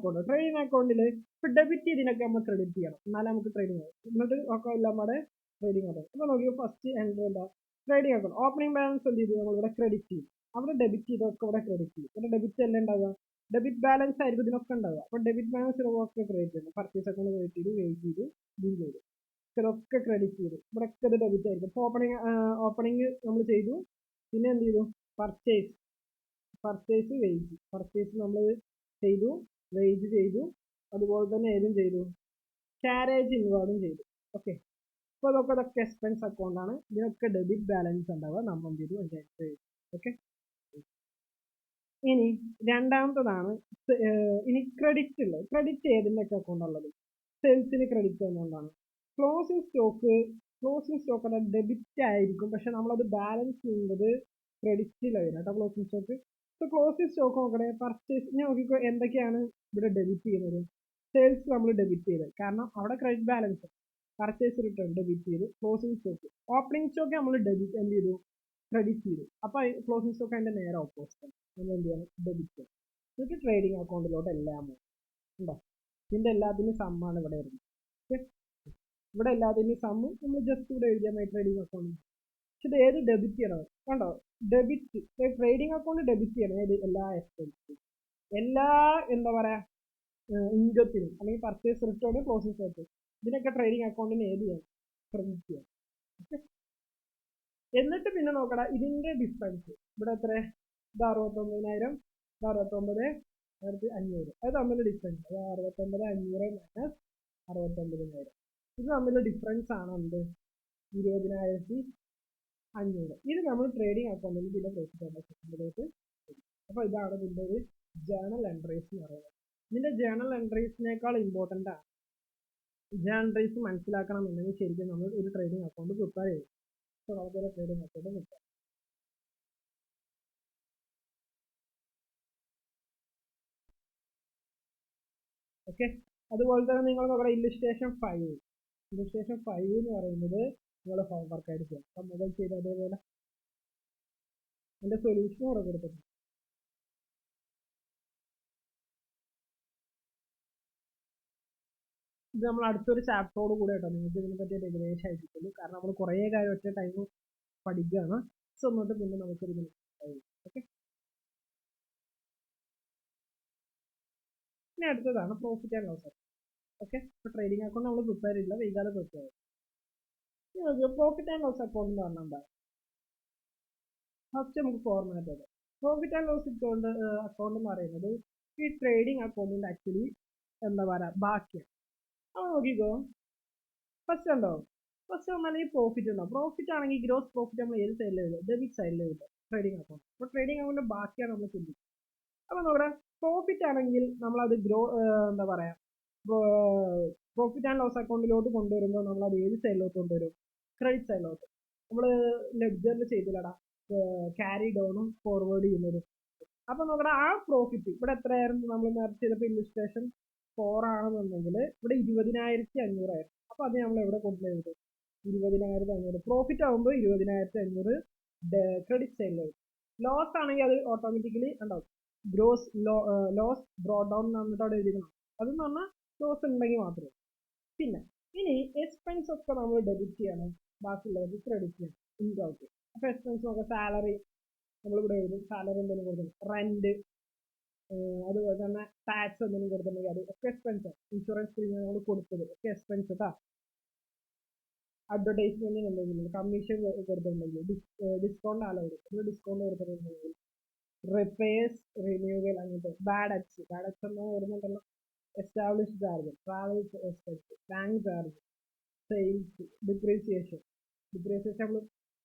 അക്കൗണ്ടിൽ ഇപ്പൊ ഡെബിറ്റ് ചെയ്തതിനൊക്കെ നമ്മൾ ക്രെഡിറ്റ് ചെയ്യണം, എന്നാലും നമുക്ക് ട്രേഡിംഗ് ആവും. എന്നിട്ട് ഒക്കെ എല്ലാം നമ്മുടെ ട്രേഡിംഗ് അക്കൗണ്ട്. അപ്പൊ നോക്കിയോ, ഫസ്റ്റ് എൻട്രി എന്താ? Trading account. ഓപ്പണിംഗ് ബാലൻസ് എന്ത് ചെയ്തു? നമ്മൾ ഇവിടെ ക്രെഡിറ്റ് ചെയ്യും. അവിടെ ഡെബിറ്റ് ചെയ്തൊക്കെ ഇവിടെ ക്രെഡിറ്റ് ചെയ്യും. ഇവിടെ ഡെബിറ്റ് അല്ലേ ഉണ്ടാവുക? ഡെബിറ്റ് ബാലൻസ് ആയിരിക്കും ഇതിനൊക്കെ ഉണ്ടാവുക. അപ്പൊ ഡെബിറ്റ് ബാലൻസ് ഒക്കെ ക്രെഡിറ്റ് ചെയ്തു. പർച്ചേസ് അക്കൗണ്ട് ക്രെഡിറ്റ് ചെയ്തു, വെയിറ്റ് ചെയ്തു, ബിൽ ചെയ്തു, ഇതൊക്കെ ക്രെഡിറ്റ് ചെയ്തു. ഇവിടെ ഒക്കെ ഇത് ഡെബിറ്റ് ആയിരിക്കും. അപ്പൊ ഓപ്പണിംഗ് നമ്മൾ ചെയ്തു. പിന്നെ എന്ത് ചെയ്തു? Purchase wage. പർച്ചേസ് നമ്മൾ ചെയ്തു, വേജ് ചെയ്തു, അതുപോലെ തന്നെ ഏതും ചെയ്തു, കാരേജ് ഇൻവേർഡും ചെയ്തു. ഓക്കെ, അപ്പോൾ അതൊക്കെ എക്സ്പെൻസ് അക്കൗണ്ട് ആണ്. ഇതിനൊക്കെ ഡെബിറ്റ് ബാലൻസ് ഉണ്ടാവുക. നമ്മൾ എന്ത് ചെയ്തു? എൻട്രി ചെയ്തു. ഓക്കെ, ഇനി രണ്ടാമത്തതാണ് ഇനി ക്രെഡിറ്റ് ഉള്ളത്. ക്രെഡിറ്റ് ഏതിൻ്റെയൊക്കെ അക്കൗണ്ട് ഉള്ളത്? സെയിൽസിന് ക്രെഡിറ്റ് എമൗണ്ടാണ്. ക്ലോസിംഗ് സ്റ്റോക്ക് ഡെബിറ്റ് ആയിരിക്കും, പക്ഷെ നമ്മളത് ബാലൻസ് ചെയ്യുന്നത് ക്രെഡിറ്റിലായിരുന്നു കേട്ടോ. Closing stock. So closing stock നോക്കണേ, പർച്ചേസ് നോക്കിക്കോ, എന്തൊക്കെയാണ് ഇവിടെ ഡെബിറ്റ് ചെയ്യുന്നത്? സെയിൽസ് നമ്മൾ ഡെബിറ്റ് ചെയ്തത്, കാരണം അവിടെ credit balance. Purchase return debit ചെയ്തു. ക്ലോസിംഗ് സ്റ്റോക്ക്, ഓപ്പണിംഗ് സ്റ്റോക്ക് നമ്മൾ എന്ത് ചെയ്തു? ക്രെഡിറ്റ് ചെയ്തു. അപ്പൊ ക്ലോസിംഗ് സ്റ്റോക്ക് അതിന്റെ നേരെ ഓപ്പോസിറ്റ്. നമ്മൾ എന്ത് ചെയ്യണം? ഡെബിറ്റ് ചെയ്യണം. എന്നിട്ട് ട്രേഡിംഗ് അക്കൗണ്ടിലോട്ട് എല്ലാം ഉണ്ടോ? ഇതിന്റെ എല്ലാത്തിനും സമ്മാണ് ഇവിടെ വരുന്നത്. ഇവിടെ എല്ലാത്തിന്റെയും സമ്മ് നമ്മൾ ജസ്റ്റ് ഇവിടെ എഴുതിയാൽ മതി, ട്രേഡിംഗ് അക്കൗണ്ട്. പക്ഷെ ഇത് ഏത് ഡെബിറ്റ് ചെയ്യണം? കണ്ടോ, ഡെബിറ്റ്. ട്രേഡിംഗ് അക്കൗണ്ട് ഡെബിറ്റ് ചെയ്യണം. ഏത്? എല്ലാ എക്സ്പെൻസും, എല്ലാ എന്താ പറയാ ഇൻകത്തിനും, അല്ലെങ്കിൽ പർച്ചേസ് റിട്ടേൺ, ക്ലോസിംഗ് സ്റ്റോക്ക്, ഇതിനൊക്കെ ട്രേഡിംഗ് അക്കൗണ്ടിന് ഏത് ചെയ്യണം? ക്രെഡിറ്റ് ചെയ്യണം. എന്നിട്ട് പിന്നെ നോക്കടാ, ഇതിന്റെ ഡിഫറൻസ് ഇവിടെ എത്ര? ഇത് 69,000, ഇത് 69,500. അത് തമ്മിലുള്ള ഡിഫറൻസ്. അത് 69,500 മൈനസ് 69,000. ഇത് തമ്മിലുള്ള ഡിഫറൻസ് ആണ് എന്ത്? 20,500. ഇത് നമ്മൾ ട്രേഡിംഗ് അക്കൗണ്ടിൽ ഇതിന്റെ പ്രോഫിറ്റ്. അപ്പൊ ഇതാണ് ഇതിന്റെ ഒരു ജേണൽ എൻട്രീസ് എന്ന് പറയുന്നത്. ഇതിന്റെ ജേണൽ എൻട്രീസിനേക്കാൾ ഇമ്പോർട്ടന്റ് ആണ്. ജേണൽ എൻട്രീസ് മനസ്സിലാക്കണമെന്നുണ്ടെങ്കിൽ ശരിക്കും നമ്മൾ ഒരു ട്രേഡിംഗ് അക്കൗണ്ട് പ്രിപ്പയർ ചെയ്യും. സോ നമുക്കൊരു ട്രേഡിംഗ് അക്കൗണ്ട് കിട്ടും. ഓക്കെ, അതുപോലെ തന്നെ നിങ്ങൾ നോക്കണം ഇല്ലസ്ട്രേഷൻ 5. ഇല്ലസ്ട്രേഷൻ 5 എന്ന് പറയുന്നത് നിങ്ങൾ ഹോംവർക്ക് ആയിട്ട് ചെയ്യാം. അപ്പം മുതൽ ചെയ്ത് അതേപോലെ അതിന്റെ സൊല്യൂഷൻ ഇവിടെ കൊടുത്തിട്ടുണ്ട്. ഇത് നമ്മൾ അടുത്തൊരു ചാപ്റ്ററോട് കൂടെ കേട്ടോ നിങ്ങൾക്ക് ഇതിനെ പറ്റി ഏകദേശം ആയിരിക്കുള്ളൂ. കാരണം നമ്മൾ കുറേ കാര്യം ഒറ്റ ടൈം പഠിക്കുകയാണ്. സോ എന്നിട്ട് പിന്നെ നമുക്കൊരു ഓക്കെ. ഇനി അടുത്തതാണ് പ്രോഫിറ്റ് ആൻഡ് ലോസ്. ഓക്കെ, ഇപ്പോൾ ട്രേഡിംഗ് അക്കൗണ്ട് നമ്മൾ പ്രിപ്പയർ ചെയ്യില്ല, വൈകാതെ പ്രിപ്പയർ ചെയ്യും. പ്രോഫിറ്റ് ആൻഡ് ലോസ് അക്കൗണ്ട് എന്ന് പറഞ്ഞാൽ എന്താ? ഫസ്റ്റ് നമുക്ക് ഫോർമാറ്റ് ആണ്. പ്രോഫിറ്റ് ആൻഡ് ലോസ് അക്കൗണ്ട് എന്ന് പറയുന്നത് ഈ ട്രേഡിംഗ് അക്കൗണ്ടിന്റെ ആക്ച്വലി എന്താ പറയുക ബാക്കിയാണ്. അപ്പോൾ നോക്കിക്കോ, ഫസ്റ്റ് ഉണ്ടോ, ഫസ്റ്റ് വന്നാൽ ഈ പ്രോഫിറ്റ് ഉണ്ടോ. പ്രോഫിറ്റ് ആണെങ്കിൽ ഗ്രോസ് പ്രോഫിറ്റ് നമ്മൾ ഏത് സൈഡിൽ എഴുതും? ഡെബിറ്റ് സൈഡിൽ എഴുതും ട്രേഡിംഗ് അക്കൗണ്ട്. അപ്പോൾ ട്രേഡിംഗ് അക്കൗണ്ടിന്റെ ബാക്കിയാണ് നമ്മൾ ചിന്തിക്കുന്നത്. അപ്പോൾ നമ്മുടെ പ്രോഫിറ്റ് ആണെങ്കിൽ നമ്മളത് എന്താ പറയാ, പ്രോഫിറ്റ് ആൻഡ് ലോസ് അക്കൗണ്ടിലോട്ട് കൊണ്ടുവരുമ്പോൾ നമ്മൾ അത് ഏത് സൈഡിലോട്ട് കൊണ്ടുവരും? ക്രെഡിറ്റ് സൈഡിലോട്ട്. നമ്മൾ ലെഡ്ജറിൽ ചെയ്തില്ലടാ ക്യാരി ഡൗണും ഫോർവേഡ് ചെയ്യുന്നതും. അപ്പൊ നമ്മുടെ ആ പ്രോഫിറ്റ് ഇവിടെ എത്രയായിരുന്നു? നമ്മൾ നേരത്തെ ചെയ്തപ്പോൾ ഇല്ലുസ്ട്രേഷൻ 4 ആണെന്നുണ്ടെങ്കിൽ ഇവിടെ 20,500 ആയിരുന്നു. അപ്പൊ അത് നമ്മൾ എവിടെ കൊണ്ടുവരുന്നത്? 20,500. പ്രോഫിറ്റ് ആകുമ്പോൾ 20,500 ക്രെഡിറ്റ് സൈഡിൽ. ലോസ് ആണെങ്കിൽ അത് ഓട്ടോമാറ്റിക്കലി ഉണ്ടാവും ഗ്രോസ് ലോസ് ബ്രോഡ് ഡൗൺ എന്നിട്ട് അവിടെ എഴുതിക്കണം. അതെന്ന് പറഞ്ഞാൽ ലോസ് ഉണ്ടെങ്കിൽ മാത്രമേ. പിന്നെ ഇനി എക്സ്പെൻസ് ഒക്കെ നമ്മൾ ഡെബിറ്റ് ചെയ്യണം, ബാക്കിയുള്ളത് ക്രെഡിറ്റ് ചെയ്യണം. ഇൻകം. അപ്പൊ എക്സ്പെൻസ് നോക്കാം, സാലറി നമ്മളിവിടെ എഴുതും, സാലറി എന്തെങ്കിലും കൊടുക്കണം, റെന്റ്, അതുപോലെ തന്നെ ടാക്സ് എന്തെങ്കിലും കൊടുത്തിട്ടുണ്ടെങ്കിൽ അത് ഒക്കെ എക്സ്പെൻസ്. ഇൻഷുറൻസ് പ്രീമിയം നമ്മൾ കൊടുത്തത് ഒക്കെ എക്സ്പെൻസ് കേട്ടോ. അഡ്വർടൈസ്മെന്റിന് എന്തെങ്കിലും കമ്മീഷൻ കൊടുത്തിട്ടുണ്ടെങ്കിൽ, ഡിസ്കൗണ്ട് അലൗഡ്, ഡിസ്കൗണ്ട് കൊടുത്തിട്ടുണ്ടെങ്കിൽ, റിപ്പയേഴ്സ്, റിന്യൂവൽ, അങ്ങനത്തെ ബാഡ് എക്സ് എന്ന് വരുന്നുണ്ടല്ലോ, establish charge, travel expense, bank charge, sales, depreciation നമ്മൾ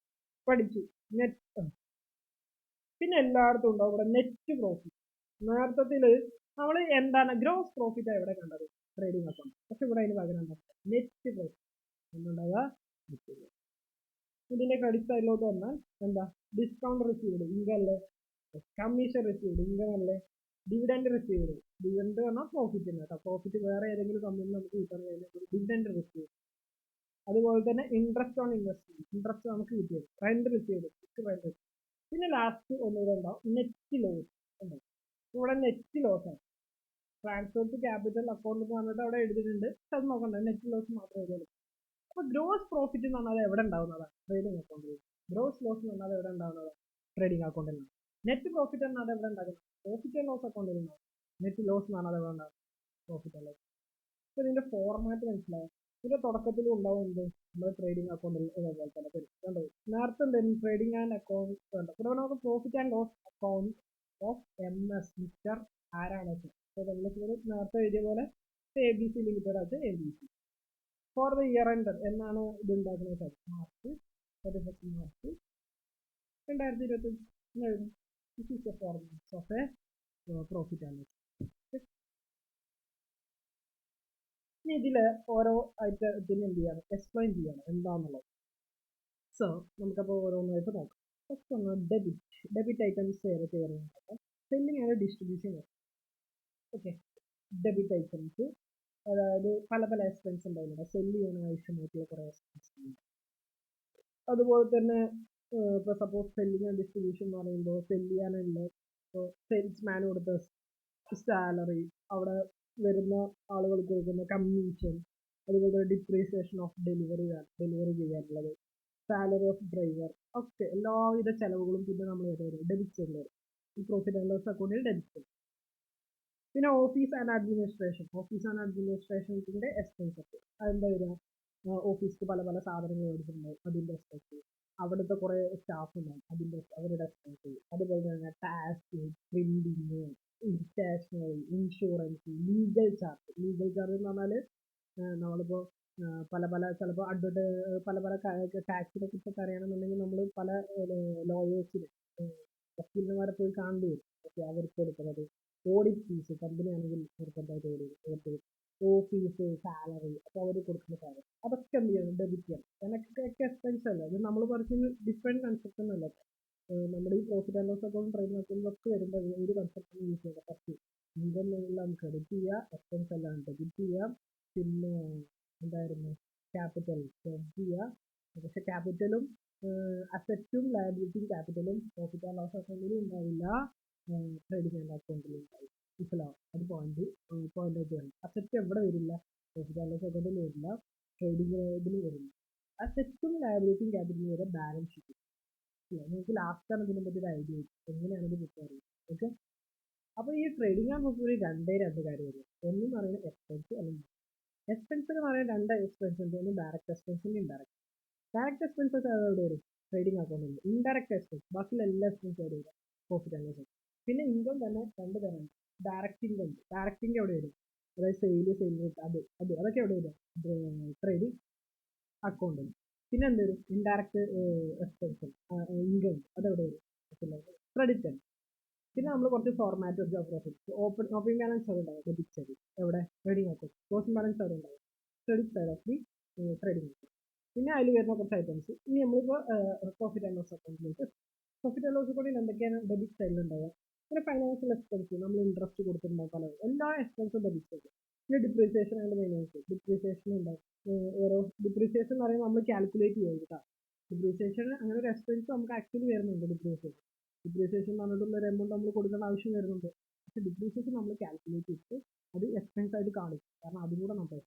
പഠിച്ചു. നെറ്റ്, പിന്നെ എല്ലായിടത്തും ഉണ്ടാവും ഇവിടെ നെറ്റ് പ്രോഫിറ്റ്. നേരത്തെ നമ്മൾ എന്താണ് ഗ്രോസ് പ്രോഫിറ്റ് എവിടെ കണ്ടത്? Trading account. പക്ഷെ ഇവിടെ അതിന് പകരം നെറ്റ് പ്രോഫിറ്റ് എന്നുണ്ടാവുക. ഇതിന്റെ ക്രെഡിറ്റ് സൈഡിലോട്ട് വന്നാൽ എന്താ? ഡിസ്കൗണ്ട് റിസീവ്ഡ്, ഇൻകം അല്ലേ. കമ്മീഷൻ റിസീവ്ഡ്, ഇൻകം അല്ലേ. ഡിവിഡൻഡ് റിസീവ്ഡ്, ഡിവിഡൻഡ് പറഞ്ഞാൽ പ്രോഫിറ്റ് തന്നെ കേട്ടോ. പ്രോഫിറ്റ് വേറെ ഏതെങ്കിലും കമ്പനി നമുക്ക് കിട്ടാൻ കഴിഞ്ഞാൽ ഡിവിഡൻഡ് റിസീവ്ഡ്. അതുപോലെ തന്നെ ഇൻട്രസ്റ്റ് ഓൺ ഇൻവെസ്റ്റ്മെന്റ്, ഇൻട്രസ്റ്റ് നമുക്ക് കിട്ടിയത്. Rent received, rent. പിന്നെ ലാസ്റ്റ് ഒന്നുകൂടെ ഉണ്ടാവും നെറ്റ് ലോസ്. ഇവിടെ നെറ്റ് ലോസ് ആണ്. ട്രാൻസ്ഫർ ടു ക്യാപിറ്റൽ അക്കൗണ്ട് എന്ന് പറഞ്ഞിട്ട് അവിടെ എഴുതിയിട്ടുണ്ട്. അത് നോക്കണ്ട, നെറ്റ് ലോസ് മാത്രമേ എഴുതുള്ളൂ. അപ്പൊ ഗ്രോസ് പ്രോഫിറ്റ് എന്ന് പറഞ്ഞാൽ എവിടെ ഉണ്ടാവുന്നതാണ്? ട്രേഡിംഗ് അക്കൗണ്ടിൽ. ഗ്രോസ് ലോസ് എന്ന് പറഞ്ഞാൽ എവിടെ ഉണ്ടാവുന്നതാണ്? ട്രേഡിംഗ് അക്കൗണ്ടിൽ. നെറ്റ് പ്രോഫിറ്റ് എന്നാൽ എവിടെ ഉണ്ടാകുന്നത്? പ്രോഫിറ്റ് ആൻഡ് ലോസ് അക്കൗണ്ടിൽ ഉണ്ടാവും. നെറ്റ് ലോസ് എന്ന് പറഞ്ഞാൽ എവിടെ ഉണ്ടാകും? Profit and loss. അപ്പൊ ഇതിന്റെ ഫോർമാറ്റ് മനസ്സിലാവും. ഇതിന്റെ തുടക്കത്തിലും ഉണ്ടാവുന്നത് നമ്മുടെ ട്രേഡിംഗ് അക്കൗണ്ടിൽ ഇതേപോലെ തന്നെ കണ്ടു. നേരത്തെ എന്തെങ്കിലും ട്രേഡിംഗ് ആൻഡ് അക്കൗണ്ട് കണ്ടു. ഇവിടെ നമുക്ക് profit and loss account of MS mister ആരാണ്? നേരത്തെ എഴുതിയ പോലെ ABC ലിമിറ്റഡ് ആയിട്ട് ABC. For the year end എന്നാണ് ഇത് ഉണ്ടാക്കുന്നത്? March 31 March 2025. This is the format of a profit and loss. ഇനി ഇതില് ഓരോ ഐറ്റത്തിന് എന്ത് ചെയ്യണം? എക്സ്പ്ലെയിൻ ചെയ്യണം എന്താണെന്നുള്ളത്. സോ നമുക്കപ്പോൾ ഓരോന്നായിട്ട് നോക്കാം. ഫസ്റ്റ് ഒന്ന് ഡെബിറ്റ് ഐറ്റംസ് ഏതൊക്കെ വരുന്നുണ്ട്? Selling and distribution. Okay, debit items അതായത് പല പല എക്സ്പെൻസ് ഉണ്ടാവില്ല, സെല്ല് ചെയ്യാൻ ആവശ്യമായിട്ടുള്ള കുറേ എക്സ്പെൻസ് ഉണ്ട്. അതുപോലെ തന്നെ ഇപ്പോൾ സപ്പോസ് സെല്ലിംഗ് ആൻഡ് ഡിസ്ട്രിബ്യൂഷൻ എന്ന് പറയുമ്പോൾ സെല്ല് ചെയ്യാനുള്ള ഇപ്പോൾ സെയിൽസ്മാൻ കൊടുത്ത സാലറി, അവിടെ വരുന്ന ആളുകൾക്ക് കൊടുക്കുന്ന കമ്മീഷൻ, അതുപോലെ ഡിപ്രീസിയേഷൻ ഓഫ് ഡെലിവറി ചെയ്യാനുള്ളത്, സാലറി ഓഫ് ഡ്രൈവർ, ഒക്കെ എല്ലാവിധ ചെലവുകളും പിന്നെ നമ്മൾ ഡെബിറ്റ് ചെയ്യുന്നത് ഈ പ്രോഫിറ്റ് ആൻഡ് ലോസ് അക്കൗണ്ടിൽ ഡെബിറ്റ് ചെയ്യും. പിന്നെ ഓഫീസ് ആൻഡ് അഡ്മിനിസ്ട്രേഷൻ്റെ എക്സ്പെൻസ് ഒക്കെ അതെന്താ വരിക? ഓഫീസിൽ പല പല സാധനങ്ങൾ മേടിച്ചിട്ടുണ്ടാവും, അതിൻ്റെ എക്സ്പെൻസ്. അവിടുത്തെ കുറേ സ്റ്റാഫ് ഉണ്ടാവും, അവരുടെ എക്സ്പെൻസ്. അതുപോലെ തന്നെ tax, printing, stationery, insurance, legal charge എന്ന് പറഞ്ഞാൽ നമ്മളിപ്പോൾ പല പല ചിലപ്പോൾ പല പല ടാക്സിനെ കുറിച്ചൊക്കെ അറിയണമെന്നുണ്ടെങ്കിൽ നമ്മൾ പല ലോയേഴ്സിന് വക്കീലന്മാരെ പോയി കാണേണ്ടി വരും. പക്ഷേ അവർക്ക് കൊടുക്കുന്നത് ഓഡിറ്റ് ഫീസ്, കമ്പനി ആണെങ്കിൽ നിർബന്ധമായിട്ട് ഓഡിറ്റ്, ഓഫീസ്, സാലറി, അപ്പോൾ അവർ കൊടുക്കുന്ന സാലറി അതൊക്കെ എന്ത് ചെയ്യണം? ഡെബിറ്റ് ചെയ്യണം. എനിക്കൊക്കെ എക്സ്പെൻസ് അല്ല. ഇത് നമ്മൾ പറഞ്ഞ ഡിഫറെൻറ്റ് കൺസെപ്റ്റ് ഒന്നല്ല. നമ്മുടെ ഈ profit and loss account trading അക്കൗണ്ടിലൊക്കെ വരുമ്പോൾ ഒരു കൺസെപ്റ്റ് യൂസ് ചെയ്യാം. ഫസ്റ്റ് ഇൻകം എല്ലാം ക്രെഡിറ്റ് ചെയ്യുക, എക്സ്പെൻസ് എല്ലാം ഡെബിറ്റ് ചെയ്യാം. പിന്നെ എന്തായിരുന്നു? ക്യാപിറ്റൽ ക്രെഡിറ്റ് ചെയ്യുക. പക്ഷെ ക്യാപിറ്റലും അസറ്റും ലയബിലിറ്റിയും ക്യാപിറ്റലും പ്രോഫിറ്റ് ആൻഡ് ലോസ് അക്കൗണ്ടിലും ഉണ്ടാവില്ല, ട്രേഡിംഗ് ആൻഡ് അക്കൗണ്ടിലും ഉണ്ടാവും. മനസ്സിലാവും? അത് പോയിന്റ് ഔട്ട് ചെയ്യണം. അസറ്റ് എവിടെ വരില്ല? പ്രോഫിറ്റ് ആൻഡ് ലോസ് അക്കൗണ്ടിൽ വരില്ല, ട്രേഡിംഗ് ഇതിൽ വരില്ല. അസറ്റും ലയബിലിറ്റിയും ക്യാപിറ്റലും വരെ ബാലൻസ് ഷീറ്റ്. നിങ്ങൾക്ക് ലാസ്റ്റാണ് ഇതിനെ പറ്റി ഒരു ഐഡിയ എങ്ങനെയാണ് ഇത് പ്രിപ്പയർ ചെയ്യുന്നത്. ഓക്കെ, അപ്പോൾ ഈ ട്രേഡിംഗ് ആൻഡ് നോക്കുമ്പോൾ രണ്ട് കാര്യം വരും. ഒന്നെന്ന് പറയുന്നത് എക്സ്പെൻസ്, അല്ലെങ്കിൽ എക്സ്പെൻസ് എന്ന് പറയുന്നത് രണ്ട് എക്സ്പെൻസ് ഉണ്ട്. ഒന്ന് ഡയറക്റ്റ് എക്സ്പെൻസും ഇൻഡയറക്റ്റ്. ഡയറക്റ്റ് എക്സ്പെൻസസ് എവിടെ വരും? ട്രേഡിംഗ് അക്കൗണ്ടിൽ. ഇൻഡയറക്റ്റ് എക്സ്പെൻസ് ബാക്കിയുള്ള എല്ലാ എക്സ്പെൻസും എവിടെ വരും? Profit and loss. പിന്നെ ഇൻകം തന്നെ രണ്ട് തരം. ഡയറക്റ്റ് ഇൻകം, ഡയറക്റ്റ് ഇൻകം എവിടെ വരും? അതായത് സെയിൽ അതൊക്കെ എവിടെ വരും? ട്രേഡിംഗ് അക്കൗണ്ടിൽ. പിന്നെ എന്ത് വരും? ഇൻഡയറക്റ്റ് എക്സ്പെൻസ് ഇൻകം അതെവിടെ വരും? ക്രെഡിറ്റ് ആണ്. പിന്നെ നമ്മൾ കുറച്ച് format of profit. Opening balance അവിടെ ഉണ്ടാവും, ഡെബിറ്റ് സൈഡ് എവിടെ? Trading account. ക്ലോസിംഗ് ബാലൻസ് അവിടെ ഉണ്ടാവും, credit side of the trading account. പിന്നെ അതിൽ വരുന്ന കുറച്ച് ഐറ്റംസ്. ഇനി നമ്മളിപ്പോൾ പ്രോഫിറ്റ് ആൻഡ് ലോസ് അക്കൗണ്ടിലേക്ക്. പ്രോഫിറ്റ് ആൻഡ് ലോസ് അക്കൗണ്ടിൽ എന്തൊക്കെയാണ് ഡെബിറ്റ് സൈഡിൽ ഉണ്ടാവുക? പിന്നെ ഫൈനാൻഷ്യൽ എക്സ്പെൻസ്, നമ്മൾ ഇൻട്രസ്റ്റ് കൊടുത്തിട്ടുണ്ടാവും പല എല്ലാ എക്സ്പെൻസും ഡെബിറ്റ് സൈഡ്. പിന്നെ ഡിപ്രീസിയേഷൻ ആണ് മെയിനായിട്ട്. ഡിപ്രീസിയേഷൻ ഉണ്ടാവും. ഓരോ ഡിപ്രീസിയേഷൻ എന്ന് പറയുമ്പോൾ നമ്മൾ കാൽക്കുലേറ്റ് ചെയ്യും കേട്ടോ. ഡിപ്രീസിയേഷൻ അങ്ങനെ ഒരു എക്സ്പെൻസ് നമുക്ക് ആക്ച്വലി വരുന്നുണ്ട്. ഡിപ്രീസിയേഷൻ എന്ന് പറഞ്ഞിട്ടുള്ള ഒരു എമൗണ്ട് നമ്മൾ കൊടുക്കേണ്ട ആവശ്യം വരുന്നുണ്ട്. പക്ഷെ ഡിപ്രീസിയേഷൻ നമ്മൾ കാൽക്കുലേറ്റ് ചെയ്തിട്ട് അത് എക്സ്പെൻസ് ആയിട്ട് കാണിക്കും. കാരണം അതും കൂടെ നമ്മൾ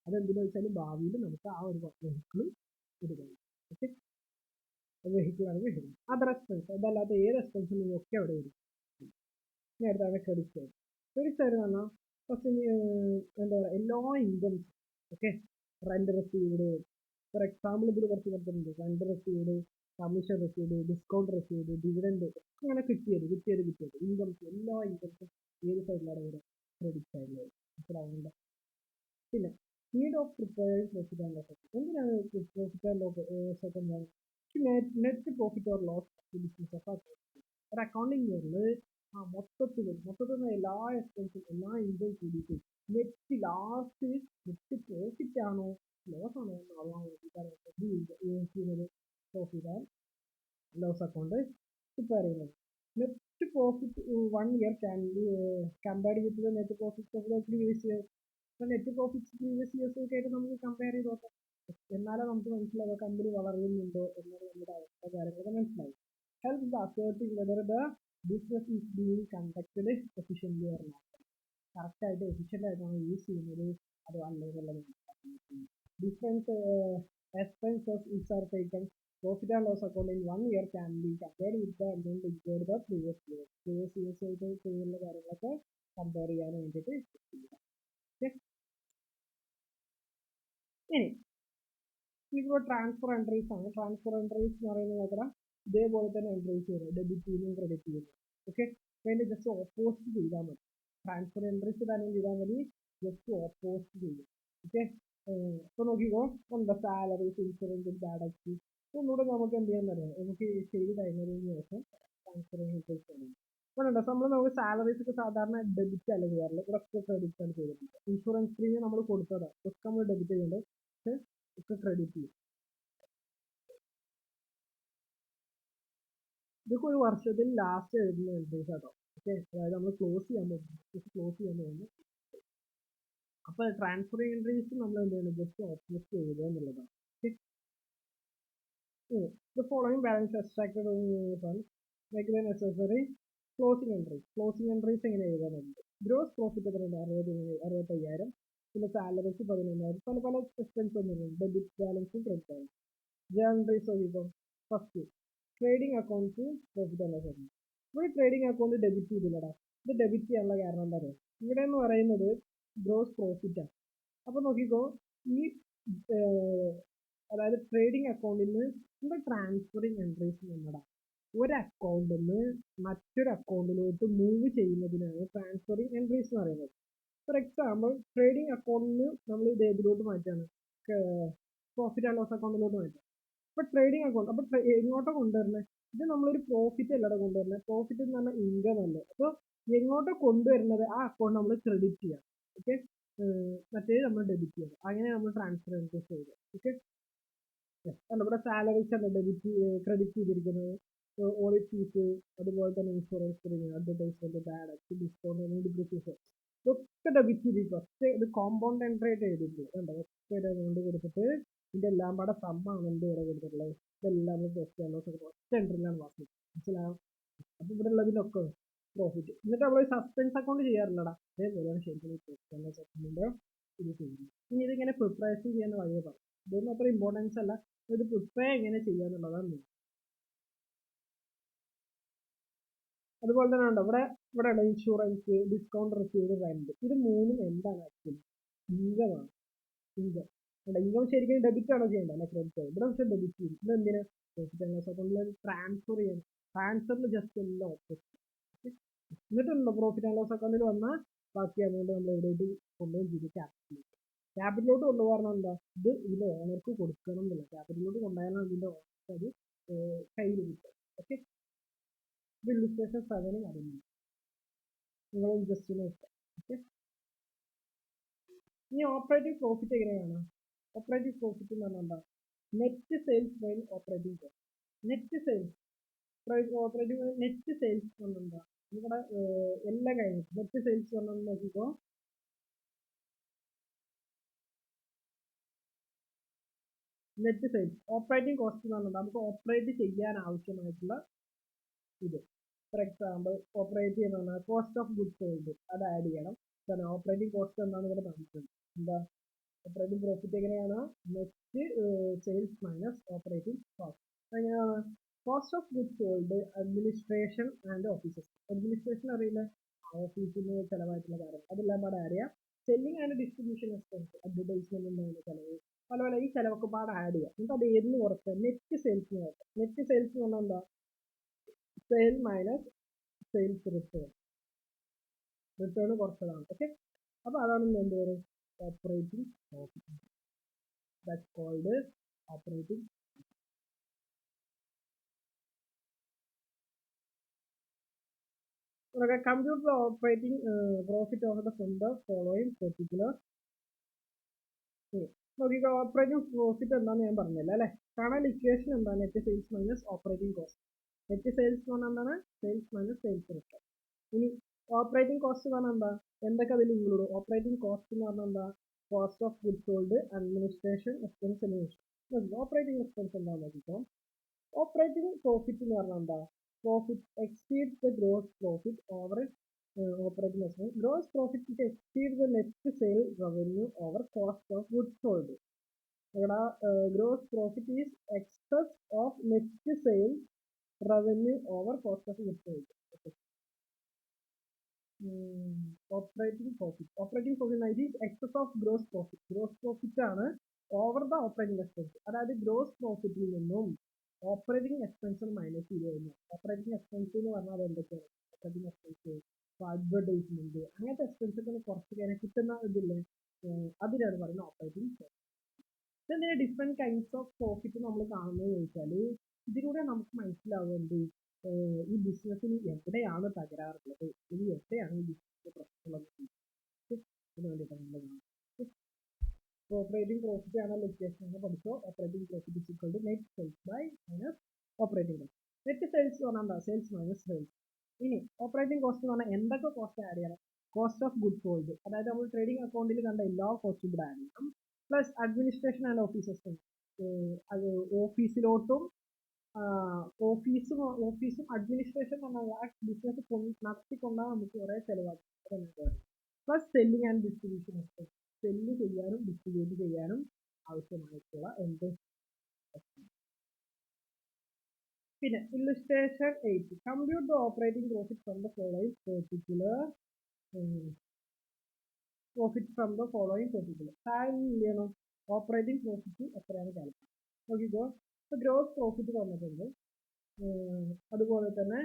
അതെന്തെന്ന് വെച്ചാൽ ഭാവിയിൽ നമുക്ക് ആ ഒരു വെഹിക്കിളും എടുക്കണം. ഓക്കെ, വെഹിക്കിളാണ് വരുന്നത്. അതർ എക്സ്പെൻസ്, അതല്ലാത്ത ഏത് എക്സ്പെൻസും നിങ്ങൾക്ക് അവിടെ വരും. നേരത്തെ ക്രെഡിറ്റ് സൈഡ്. ക്രെഡിറ്റ് സൈഡ് എന്ന് പറഞ്ഞാൽ ഫസ്റ്റ് എന്താ പറയുക, എല്ലാ ഇൻകംസും. Okay, rent received, for example ഇതിൽ കുറച്ച് കൊടുത്തിട്ടുണ്ട്. Rent received, commission received, discount received, dividend അങ്ങനെ കിട്ടിയത് ഇൻകംസ്, എല്ലാ ഇൻകംസും ഏത് സൈഡിലാണ് വരിക? ക്രെഡിറ്റ് സൈഡിൽ വരും. മനസ്സിലാവുന്നുണ്ട്? പിന്നെ need of preparing profit and loss account. എന്തിനാണ് profit and loss account? Net profit or loss business of ഒരു അക്കൗണ്ടിങ് ഇയറിൽ മൊത്തത്തിൽ എല്ലാ എക്സ്പെൻസും എല്ലാ ഇൻകം കൂടിയിട്ട് ലാസ്റ്റ് നെറ്റ് പ്രോഫിറ്റ് ആണോ ലോസ് ആണോ എന്ന് അറിയാൻ വേണ്ടിയിട്ടാണ് profit and loss account prepare ചെയ്യുന്നത്. Net profit 1 year can be compared with the net profits of the previous year. Net profits previous years ഒക്കെ ആയിട്ട് നമുക്ക് കമ്പയർ ചെയ്ത് നോക്കാം. എന്നാലേ നമുക്ക് മനസ്സിലാവുക കമ്പനി വളരുന്നുണ്ടോ എന്നത് നമ്മുടെ അവസ്ഥ കാര്യങ്ങളൊക്കെ മനസ്സിലാവും. Help the ascertaining whether the business is being conducted efficiently or not. കറക്റ്റായിട്ട് എഫിഷ്യൻ്റ് ആയിട്ടാണ് യൂസ് ചെയ്യുന്നത് അതോ അല്ലേ എന്നുള്ളത് മനസ്സിലാക്കുന്നത്. Difference expenses which are taken profit and loss account in 1 year can be compared with the amount incurred the previous years ആയിട്ട് ചെയ്യുന്ന കാര്യങ്ങളൊക്കെ കമ്പയർ ചെയ്യാൻ വേണ്ടിയിട്ട് ചെയ്യുക. ഇനി ഇപ്പോൾ ട്രാൻസ്ഫർ എൻട്രീസ് ആണ്. ട്രാൻസ്ഫർ എൻട്രീസ് എന്ന് പറയുന്നത് നോക്കണം, ഇതേപോലെ തന്നെ എൻട്രീസ് വരും, ഡെബിറ്റ് ചെയ്യുന്നു ക്രെഡിറ്റ് ചെയ്യുന്നു. ഓക്കെ, അതിൻ്റെ ജസ്റ്റ് ഓപ്പോസിറ്റ് ചെയ്താൽ മതി. ട്രാൻസ്ഫർ എൻട്രീസ് തന്നെ ചെയ്താൽ മതി, ജസ്റ്റ് ഓപ്പോസിറ്റ് ചെയ്യും. ഓക്കെ, ഇപ്പോൾ നോക്കിക്കോ, എന്താ സാലറീസ്, ഇൻഷുറൻസ്, ബാഡക്സ് ഒന്നുകൂടെ നമുക്ക് എന്ത് ചെയ്യാൻ അറിയാം, നമുക്ക് ചെയ്ത് കഴിഞ്ഞതിന് ശേഷം ട്രാൻസ്ഫർ എൻട്രീസ് ചെയ്യണം. നമുക്ക് സാലറീസ് ഒക്കെ സാധാരണ ഡെബിറ്റ് അല്ല ചെയ്യാറില്ല, ഇവിടെയൊക്കെ ക്രെഡിറ്റ് ആണ് ചെയ്തിട്ടുണ്ട്. ഇൻഷുറൻസ് പ്രീമിയം നമ്മൾ കൊടുത്തതാണ്, ഇതൊക്കെ നമ്മൾ ഡെബിറ്റ് ചെയ്യുന്നുണ്ട്, പക്ഷെ ഒക്കെ ക്രെഡിറ്റ് ചെയ്യും. ഇതൊക്കെ ഒരു വർഷത്തിൽ ലാസ്റ്റ് എഴുതുന്ന എൻട്രീസ് ആട്ടോ. ഓക്കെ, അതായത് നമ്മൾ ക്ലോസ് ചെയ്യാൻ പോകുന്നു. അപ്പൊ ട്രാൻസ്ഫർ എൻട്രീസ് നമ്മൾ എന്ത് ചെയ്യണം, ജസ്റ്റ് ഓപ്പോസിറ്റ് എഴുതുക എന്നുള്ളതാണ്. The following balance extracted from regular necessary closing entries. Closing entries എങ്ങനെ എഴുതാനുണ്ട്? ഗ്രോസ് പ്രോഫിറ്റ് എത്രയുണ്ട്? 65,000. പിന്നെ സാലറീസ് 11,000. പല എക്സ്പെൻസ് ഒന്നുമില്ല. ഡെബിറ്റ് ബാലൻസും ക്രെഡിറ്റ് ബാലൻസ്. ജേണൽ എൻട്രീസ് നോക്കിയപ്പോൾ first trading accounts profit and loss account. ഇവിടെ ട്രേഡിംഗ് അക്കൗണ്ട് ഡെബിറ്റ് ചെയ്തില്ലടാ. ഇത് ഡെബിറ്റ് ചെയ്യാനുള്ള കാരണം എന്താ പറയുക, ഇവിടെ എന്ന് പറയുന്നത് ഗ്രോസ് പ്രോഫിറ്റ് ആണ്. അപ്പൊ നോക്കിക്കോ, ഈ അതായത് ട്രേഡിംഗ് അക്കൗണ്ടിൽ നിന്ന് ഇവിടെ ട്രാൻസ്ഫറിങ് എൻട്രീസ് നമ്മുടെ ഒരു അക്കൗണ്ടിൽ നിന്ന് മറ്റൊരു അക്കൗണ്ടിലോട്ട് മൂവ് ചെയ്യുന്നതിനാണ് ട്രാൻസ്ഫറിങ് എൻട്രീസ് എന്ന് പറയുന്നത്. ഫോർ എക്സാമ്പിൾ, ട്രേഡിംഗ് അക്കൗണ്ടിൽ നിന്ന് നമ്മൾ ഇത് ഏതിലോട്ട് മാറ്റാണ്, പ്രോഫിറ്റ് ആൻഡ് ലോസ് അക്കൗണ്ടിലോട്ട് മാറ്റാം. അപ്പൊ ട്രേഡിംഗ് അക്കൗണ്ട് അപ്പൊ എങ്ങോട്ടോ കൊണ്ടുവരുന്നത്, ഇത് നമ്മളൊരു പ്രോഫിറ്റ് അല്ലാതെ കൊണ്ടുവരുന്നത്. പ്രോഫിറ്റ് എന്ന് പറഞ്ഞാൽ ഇൻകം അല്ലേ. അപ്പോൾ എങ്ങോട്ടോ കൊണ്ടുവരുന്നത് ആ അക്കൗണ്ട് നമ്മൾ ക്രെഡിറ്റ് ചെയ്യാം. ഓക്കെ, മറ്റേ നമ്മൾ ഡെബിറ്റ് ചെയ്യാം. അങ്ങനെ നമ്മൾ ട്രാൻസ്ഫർ എൻട്രീസ് ചെയ്യുക. ഓക്കെ, ഇവിടെ സാലറീസ് അല്ല ഡെബിറ്റ് ക്രെഡിറ്റ് ചെയ്തിരിക്കുന്നത്. ഓഡിറ്റ് ഫീസ്, അതുപോലെ തന്നെ insurance premium, advertisement, bad debts, discount, depreciation ഇതൊക്കെ ഡെബിറ്റ് ചെയ്തിരിക്കും. പക്ഷേ ഇത് കോമ്പൗണ്ട് എൻട്രി ആയിട്ട് എഴുതിയിട്ടുണ്ട്. കണ്ടോ, ഒറ്റ എമൗണ്ട് കൊടുത്തിട്ട് ഇതിന്റെ എല്ലാം പാടെ സമ്മാണ് എന്ത് വരെ കൊടുത്തിട്ടുള്ളത്. ഇതെല്ലാം ഒറ്റ എൻട്രിയിലാണ് ബാക്കി. മനസ്സിലാവും? അപ്പൊ ഇവിടെ ഉള്ളതിനൊക്കെ പ്രോഫിറ്റ്. എന്നിട്ട് നമ്മൾ സസ്പെൻസ് അക്കൗണ്ട് ചെയ്യാറില്ലടാ, അതേപോലെയാണ് ശരിക്കും ഇത് ചെയ്യുന്നത്. ഇനി ഇതിങ്ങനെ പ്രിപ്പറേഷൻ ചെയ്യുന്ന വഴിയെ പറയും. ഇതൊന്നും അത്ര ഇമ്പോർട്ടൻസ് അല്ല, ഇത് പ്രിപ്പയർ എങ്ങനെ ചെയ്യുക എന്നുള്ളതാണ് മെയിൻ. അതുപോലെ തന്നെ ഉണ്ടോ ഇവിടെ ഇൻഷുറൻസ്, ഡിസ്കൗണ്ട് റിസീവ്ഡ്, റെന്റ്, ഇത് മൂന്നും എന്താണ് ആക്ച്വലി? ഇൻകമാണ്. ഇൻകം ശരിക്കും ഡെബിറ്റ് ആണോ ചെയ്യേണ്ടത്, അല്ല ക്രെഡിറ്റ്. ഇവിടെ പക്ഷേ ഡെബിറ്റ് ചെയ്യും. ഇത് എന്തിനാ? പ്രോഫിറ്റ് ആൻഡ് ലോസ് അക്കൗണ്ടിൽ ട്രാൻസ്ഫർ ചെയ്യണം. ട്രാൻസ്ഫറിൽ ജസ്റ്റ് എല്ലാം ഓപ്പോസിറ്റ്. എന്നിട്ടുണ്ടോ പ്രോഫിറ്റ് ആൻഡ് ലോസ് അക്കൗണ്ടിൽ വന്നാൽ ബാക്കി amount നമ്മൾ എവിടേക്ക് കൊണ്ടുപോയി ചെയ്ത് ക്യാപിറ്റലിലേക്ക്. ക്യാപിറ്റലിലോട്ട് കൊണ്ടുപോകാൻ എന്താ, ഇത് ഇതിന്റെ ഓണർക്ക് കൊടുക്കണം എന്നില്ല. ക്യാപിറ്റലിലോട്ട് കൊണ്ടുപോയാലാണ് ഇതിന്റെ ഓണർക്ക് അത് കയ്യിൽ കിട്ടും. ഓക്കെ, ഇത് ഇല്ലുസ്ട്രേഷൻ 7 അറിയുന്നു, നിങ്ങൾ ജസ്റ്റ് നോക്കാം. ഓക്കെ, ഇനി ഓപ്പറേറ്റിംഗ് പ്രോഫിറ്റ് എങ്ങനെയാണ്? ഓപ്പറേറ്റിംഗ് പ്രോഫിറ്റ് എന്ന് പറഞ്ഞാൽ എന്താ? Net sales by operating cost. Net sales operating net sales എന്താ? ഇവിടെ എല്ലാ കാര്യങ്ങളും നെറ്റ് സെയിൽസ് പറഞ്ഞാൽ നോക്കിക്കോ. നെറ്റ് സെയിൽസ് ഓപ്പറേറ്റിംഗ് കോസ്റ്റ് എന്ന് പറഞ്ഞാൽ നമുക്ക് ഓപ്പറേറ്റ് ചെയ്യാൻ ആവശ്യമായിട്ടുള്ള ഇത്. ഫോർ എക്സാമ്പിൾ ഓപ്പറേറ്റ് ചെയ്യുന്ന കോസ്റ്റ് ഓഫ് ഗുഡ്സ് സോൾഡ്, അത് ആഡ് ചെയ്യണം. ഓപ്പറേറ്റിംഗ് കോസ്റ്റ് എന്താണെന്ന് ഇവിടെ പറഞ്ഞിട്ടുണ്ട്. എന്താ ഓപ്പറേറ്റിംഗ് പ്രോഫിറ്റ് എങ്ങനെയാണ്? Net sales minus operating cost. എങ്ങനെയാണ്? Cost of goods sold, administration and offices. Administration അറിയില്ല, ഓഫീസിന് ചിലവായിട്ടുള്ള കാര്യം, അതെല്ലാം പാടെ ആഡ് ചെയ്യാം. Selling and distribution expense, advertisement ഉണ്ടാകുന്ന ചിലവ്, പല പല ഈ ചിലവൊക്കെ പാടെ ആഡ് ചെയ്യാം. എന്നിട്ട് അത് ഏതിന് കുറച്ച് നെറ്റ് സെയിൽസിന് കുറച്ച്. നെറ്റ് സെയിൽസ് എന്ന് പറഞ്ഞാൽ എന്താ? സെയിൽ മൈനസ് സെയിൽസ് റിട്ടേൺ കുറച്ചതാണ്. ഓക്കെ, അപ്പൊ അതാണ് എന്ത് വരും? Operating profit. That's called operating. Compute the operating profit of the from the following particular. നോക്കിക്കോ, ഓപ്പറേറ്റിംഗ് പ്രോഫിറ്റ് എന്താണെന്ന് ഞാൻ പറഞ്ഞില്ല അല്ലേ? കാണാൻ ഇക്വേഷൻ എന്താ? Net sales minus operating cost. Net sales എന്ന് പറഞ്ഞാൽ എന്താണ്? Sales minus sales return. ഇനി ഓപ്പറേറ്റിംഗ് കോസ്റ്റ് എന്ന് പറഞ്ഞാൽ എന്താ? എന്തൊക്കെ അതിൽ ഇൻക്ലൂഡ്? ഓപ്പറേറ്റിംഗ് കോസ്റ്റ് എന്ന് പറഞ്ഞാൽ എന്താ? Cost of goods sold, administration expense എന്നിവ. ഓപ്പറേറ്റിംഗ് എക്സ്പെൻസ് എന്താണെന്ന് നോക്കിക്കോ. ഓപ്പറേറ്റിംഗ് പ്രോഫിറ്റ് എന്ന് പറഞ്ഞാൽ എന്താ? Profit exceeds the gross profit over operating expense. Gross profit exceeds the net sale revenue over cost of goods sold. ഇവിടെ gross profit is excess of net sales revenue over cost of goods sold. Okay. Operating profit is excess of gross profit. Gross profit ആണ് over the operating expense. അതായത് gross profit ൽ നിന്നും ഓപ്പറേറ്റിംഗ് എക്സ്പെൻസ് മൈനസ് ചെയ്ത് കഴിഞ്ഞാൽ, ഓപ്പറേറ്റിംഗ് എക്സ്പെൻസ് എന്ന് പറഞ്ഞാൽ എന്തൊക്കെയാണ്? ഓപ്പറേറ്റിംഗ് എക്സ്പെൻസ്, അഡ്വർടൈസ്മെന്റ്, അങ്ങനത്തെ എക്സ്പെൻസ് ഒക്കെ കുറച്ച് കഴിഞ്ഞാൽ കിട്ടുന്ന ഇതില്ലേ, അതിനാണ് പറയുന്നത് ഓപ്പറേറ്റിംഗ് പ്രോഫിറ്റ്. ഇതിന്റെ ഡിഫറെന്റ് കൈൻഡ്സ് ഓഫ് പ്രോഫിറ്റ് നമ്മൾ കാണുന്നത് ചോദിച്ചാൽ, ഇതിലൂടെ നമുക്ക് മനസ്സിലാവുന്നത് ഈ ബിസിനസ്സിന് എവിടെയാണ് തകരാറുള്ളത്, ഇത് എവിടെയാണ് ഈ ബിസിനസ് പ്രശ്നമുള്ളത് ഇതിന് വേണ്ടിയിട്ടാണ് നമ്മൾ കാണുന്നത്. ഓപ്പറേറ്റിംഗ് പ്രോഫിറ്റ് ആണ് ലൊക്കേഷൻ പഠിച്ചോ. Operating profit is equal to net sales by minus operating cost. Net sales പറഞ്ഞാൽ എന്താ? Sales minus sales. ഇനി ഓപ്പറേറ്റിംഗ് കോസ്റ്റ് എന്ന് പറഞ്ഞാൽ എന്തൊക്കെ കോസ്റ്റ് ആഡ് ചെയ്യണം? കോസ്റ്റ് ഓഫ് ഗുഡ്സ് സോൾഡ്, അതായത് നമ്മൾ ട്രേഡിംഗ് അക്കൗണ്ടിൽ കണ്ട എല്ലാ കോസ്റ്റും ഇവിടെ ആഡ് ചെയ്യണം. പ്ലസ് അഡ്മിനിസ്ട്രേഷൻ ആൻഡ് ഓഫീസസ്, അത് ഓഫീസിലോട്ടും ഓഫീസും അഡ്മിനിസ്ട്രേഷൻ പറഞ്ഞാൽ ബിസിനസ് നടത്തിക്കൊണ്ടാൽ നമുക്ക് കുറെ ചിലവാക്കും. Plus selling and distribution expense, sell ചെയ്യാനും ഡിസ്ട്രിബ്യൂട്ട് ചെയ്യാനും ആവശ്യമായിട്ടുള്ള എന്ത്. പിന്നെ illustration 8, compute the operating profit from the following particular ചെയ്യണം. ഓപ്പറേറ്റിംഗ് പ്രോഫിറ്റ് എത്രയാണ് കാൽക്കുലേറ്റ് നോക്കിക്കോ. ഇപ്പൊ ഗ്രോസ് പ്രോഫിറ്റ് തന്നിട്ടുണ്ട്, അതുപോലെ തന്നെ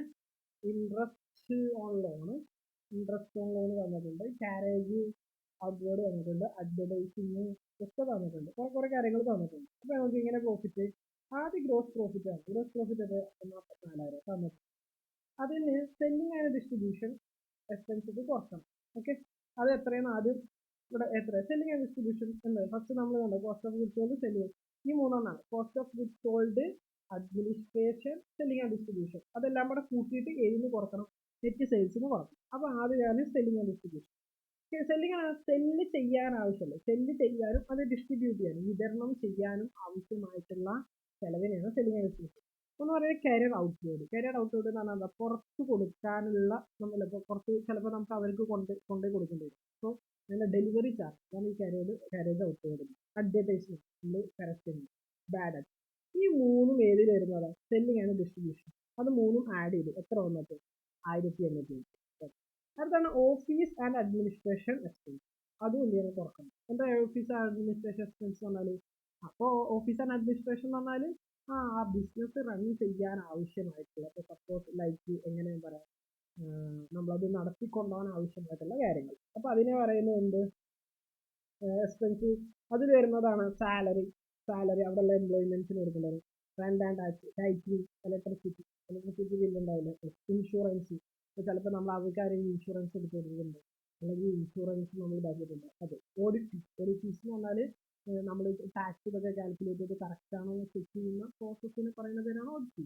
ഇൻട്രസ്റ്റ് ഓൺ ലോൺ തന്നിട്ടുണ്ട്, കാരേജ് ഔട്ട്വേർഡ് തന്നിട്ടുണ്ട്, അഡ്വർടൈസിങ് ഒക്കെ തന്നിട്ടുണ്ട്, കുറെ കാര്യങ്ങൾ തന്നിട്ടുണ്ട്. അപ്പൊ നമുക്ക് ഇങ്ങനെ പ്രോഫിറ്റ്, ആദ്യം ഗ്രോസ് പ്രോഫിറ്റ് ആണ്. ഗ്രോസ് പ്രോഫിറ്റ് അത് 44,000 തന്നിട്ടുണ്ട്. അതിന് സെല്ലിംഗ് ആൻഡ് ഡിസ്ട്രിബ്യൂഷൻ എക്സ്പെൻസസ് കുറക്കണം. ഓക്കെ, അത് എത്രയാണ്? ആദ്യം ഇവിടെ എത്ര സെല്ലിംഗ് ആൻഡ് ഡിസ്ട്രിബ്യൂഷൻ എന്ന് ഫസ്റ്റ് നമ്മൾ കണ്ടു, cost of goods sold, selling. ഈ മൂന്നെണ്ണമാണ് cost of goods sold, administration, selling and distribution. അതെല്ലാം കൂടെ കൂട്ടിയിട്ട് ഏതിന് കുറക്കണം? നെറ്റ് സെയിൽസിന് കുറക്കണം. അപ്പൊ ആദ്യമാണ് സെല്ലിംഗ് ആൻഡ് ഡിസ്ട്രിബ്യൂഷൻ. സെല്ല് ചെയ്യാൻ ആവശ്യമുള്ള, സെല്ല് ചെയ്യാനും അത് ഡിസ്ട്രിബ്യൂട്ട് ചെയ്യാനും വിതരണം ചെയ്യാനും ആവശ്യമായിട്ടുള്ള ചെലവിനെയാണ് സെല്ലിംഗ് ആൻഡ് ഡിസ്ട്രിബ്യൂഷൻ. എന്ന് പറയുന്നത് കരിയർ ഔട്ട്വേർഡ് എന്ന് പറഞ്ഞാൽ എന്താ? പുറത്ത് കൊടുക്കാനുള്ള, നമ്മളിപ്പോൾ പുറത്ത് ചിലപ്പോൾ നമുക്ക് അവർക്ക് കൊണ്ടുപോയി കൊടുക്കേണ്ടി വരും. സോ അങ്ങനെ ഡെലിവറി ചാർജ് അതാണ് ഈ കാരേജ് ഔട്ട് വരുന്നത്. അഡ്വർടൈസ്മെന്റ് നമ്മൾ പരസ്യം, ബാഡ് ആഡ്, ഈ മൂന്നും ഏതിൽ വരുന്നതാ? Selling and distribution. അത് മൂന്നും ആഡ് ചെയ്തു എത്ര വന്നത്? 1850. അടുത്താണ് ഓഫീസ് ആൻഡ് അഡ്മിനിസ്ട്രേഷൻ എക്സ്പെൻസ്. അതും എന്ത് ചെയ്യണം? കുറക്കണം. എന്താ ഓഫീസ് ആൻഡ് അഡ്മിനിസ്ട്രേഷൻ എക്സ്പെൻസ് എന്ന് പറഞ്ഞാൽ? അപ്പോൾ ഓഫീസ് ആൻഡ് അഡ്മിനിസ്ട്രേഷൻ എന്ന് പറഞ്ഞാൽ ആ ബിസിനസ് റൺ ചെയ്യാൻ ആവശ്യമായിട്ടുള്ള, ഇപ്പോൾ സപ്പോസ് ലൈക്ക് എങ്ങനെ പറയാം, നമ്മളത് നടത്തിക്കൊണ്ടുപോകാൻ ആവശ്യമായിട്ടുള്ള കാര്യങ്ങൾ. അപ്പോൾ അതിനെ പറയുന്നത് എന്ത്? എക്സ്പെൻസ്. അതിൽ വരുന്നതാണ് സാലറി അവിടെയുള്ള എംപ്ലോയ്മെന്റ്സിന് കൊടുക്കേണ്ടത്, rent and tax, lighting, electricity bill ഉണ്ടാവില്ല, ഇൻഷുറൻസ്. ഇപ്പോൾ ചിലപ്പോൾ നമ്മൾ ആൾക്കാരെയും ഇൻഷുറൻസ് എടുത്തിട്ടുണ്ട്, അല്ലെങ്കിൽ ഇൻഷുറൻസ് നമ്മൾ ഇതാക്കിയിട്ടുണ്ട്. അത് ഓഡിറ്റ് ഫീസ് എന്ന് പറഞ്ഞാൽ നമ്മൾ ടാക്സ് ഇതൊക്കെ കാൽക്കുലേറ്റ് ചെയ്ത് കറക്റ്റ് ആണോ എന്ന് ചെക്ക് ചെയ്യുന്ന പ്രോസസ്സിന് പറയുന്ന പേരാണ് ഓഡിറ്റ്.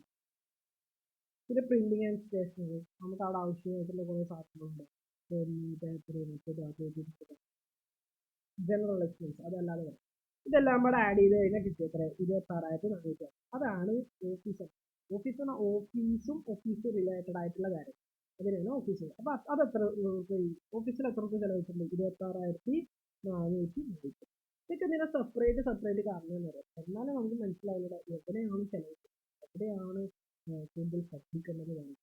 പിന്നെ പ്രിന്റിങ് ആൻഡ് സ്റ്റേഷനറി, നമുക്ക് അവിടെ ആവശ്യമായിട്ടുള്ള കുറേ സാധനങ്ങളുണ്ട്, പേപ്പർ, ജനറൽ എക്സ്പെൻസ്, അതല്ലാതെ വരും. ഇതെല്ലാം കൂടെ ആഡ് ചെയ്ത് കഴിഞ്ഞാൽ കിട്ടിയത്ര 26,400. അതാണ് ഓഫീസ്. ഓഫീസും ഓഫീസ് റിലേറ്റഡ് ആയിട്ടുള്ള കാര്യം, അതിനാണ് ഓഫീസ്. അപ്പൊ അതെത്ര ഓഫീസിൽ എത്ര രൂപ ചെലവിട്ടുണ്ട്? 26,400. ഇതൊക്കെ ഇതിനെ സെപ്പറേറ്റ് കാരണം എന്ന് പറയാം. എന്നാലും നമുക്ക് മനസ്സിലാവില്ല എവിടെയാണ് ചെലവ്, എവിടെയാണ് കൂടുതൽ ശ്രദ്ധിക്കേണ്ടത് കാര്യം.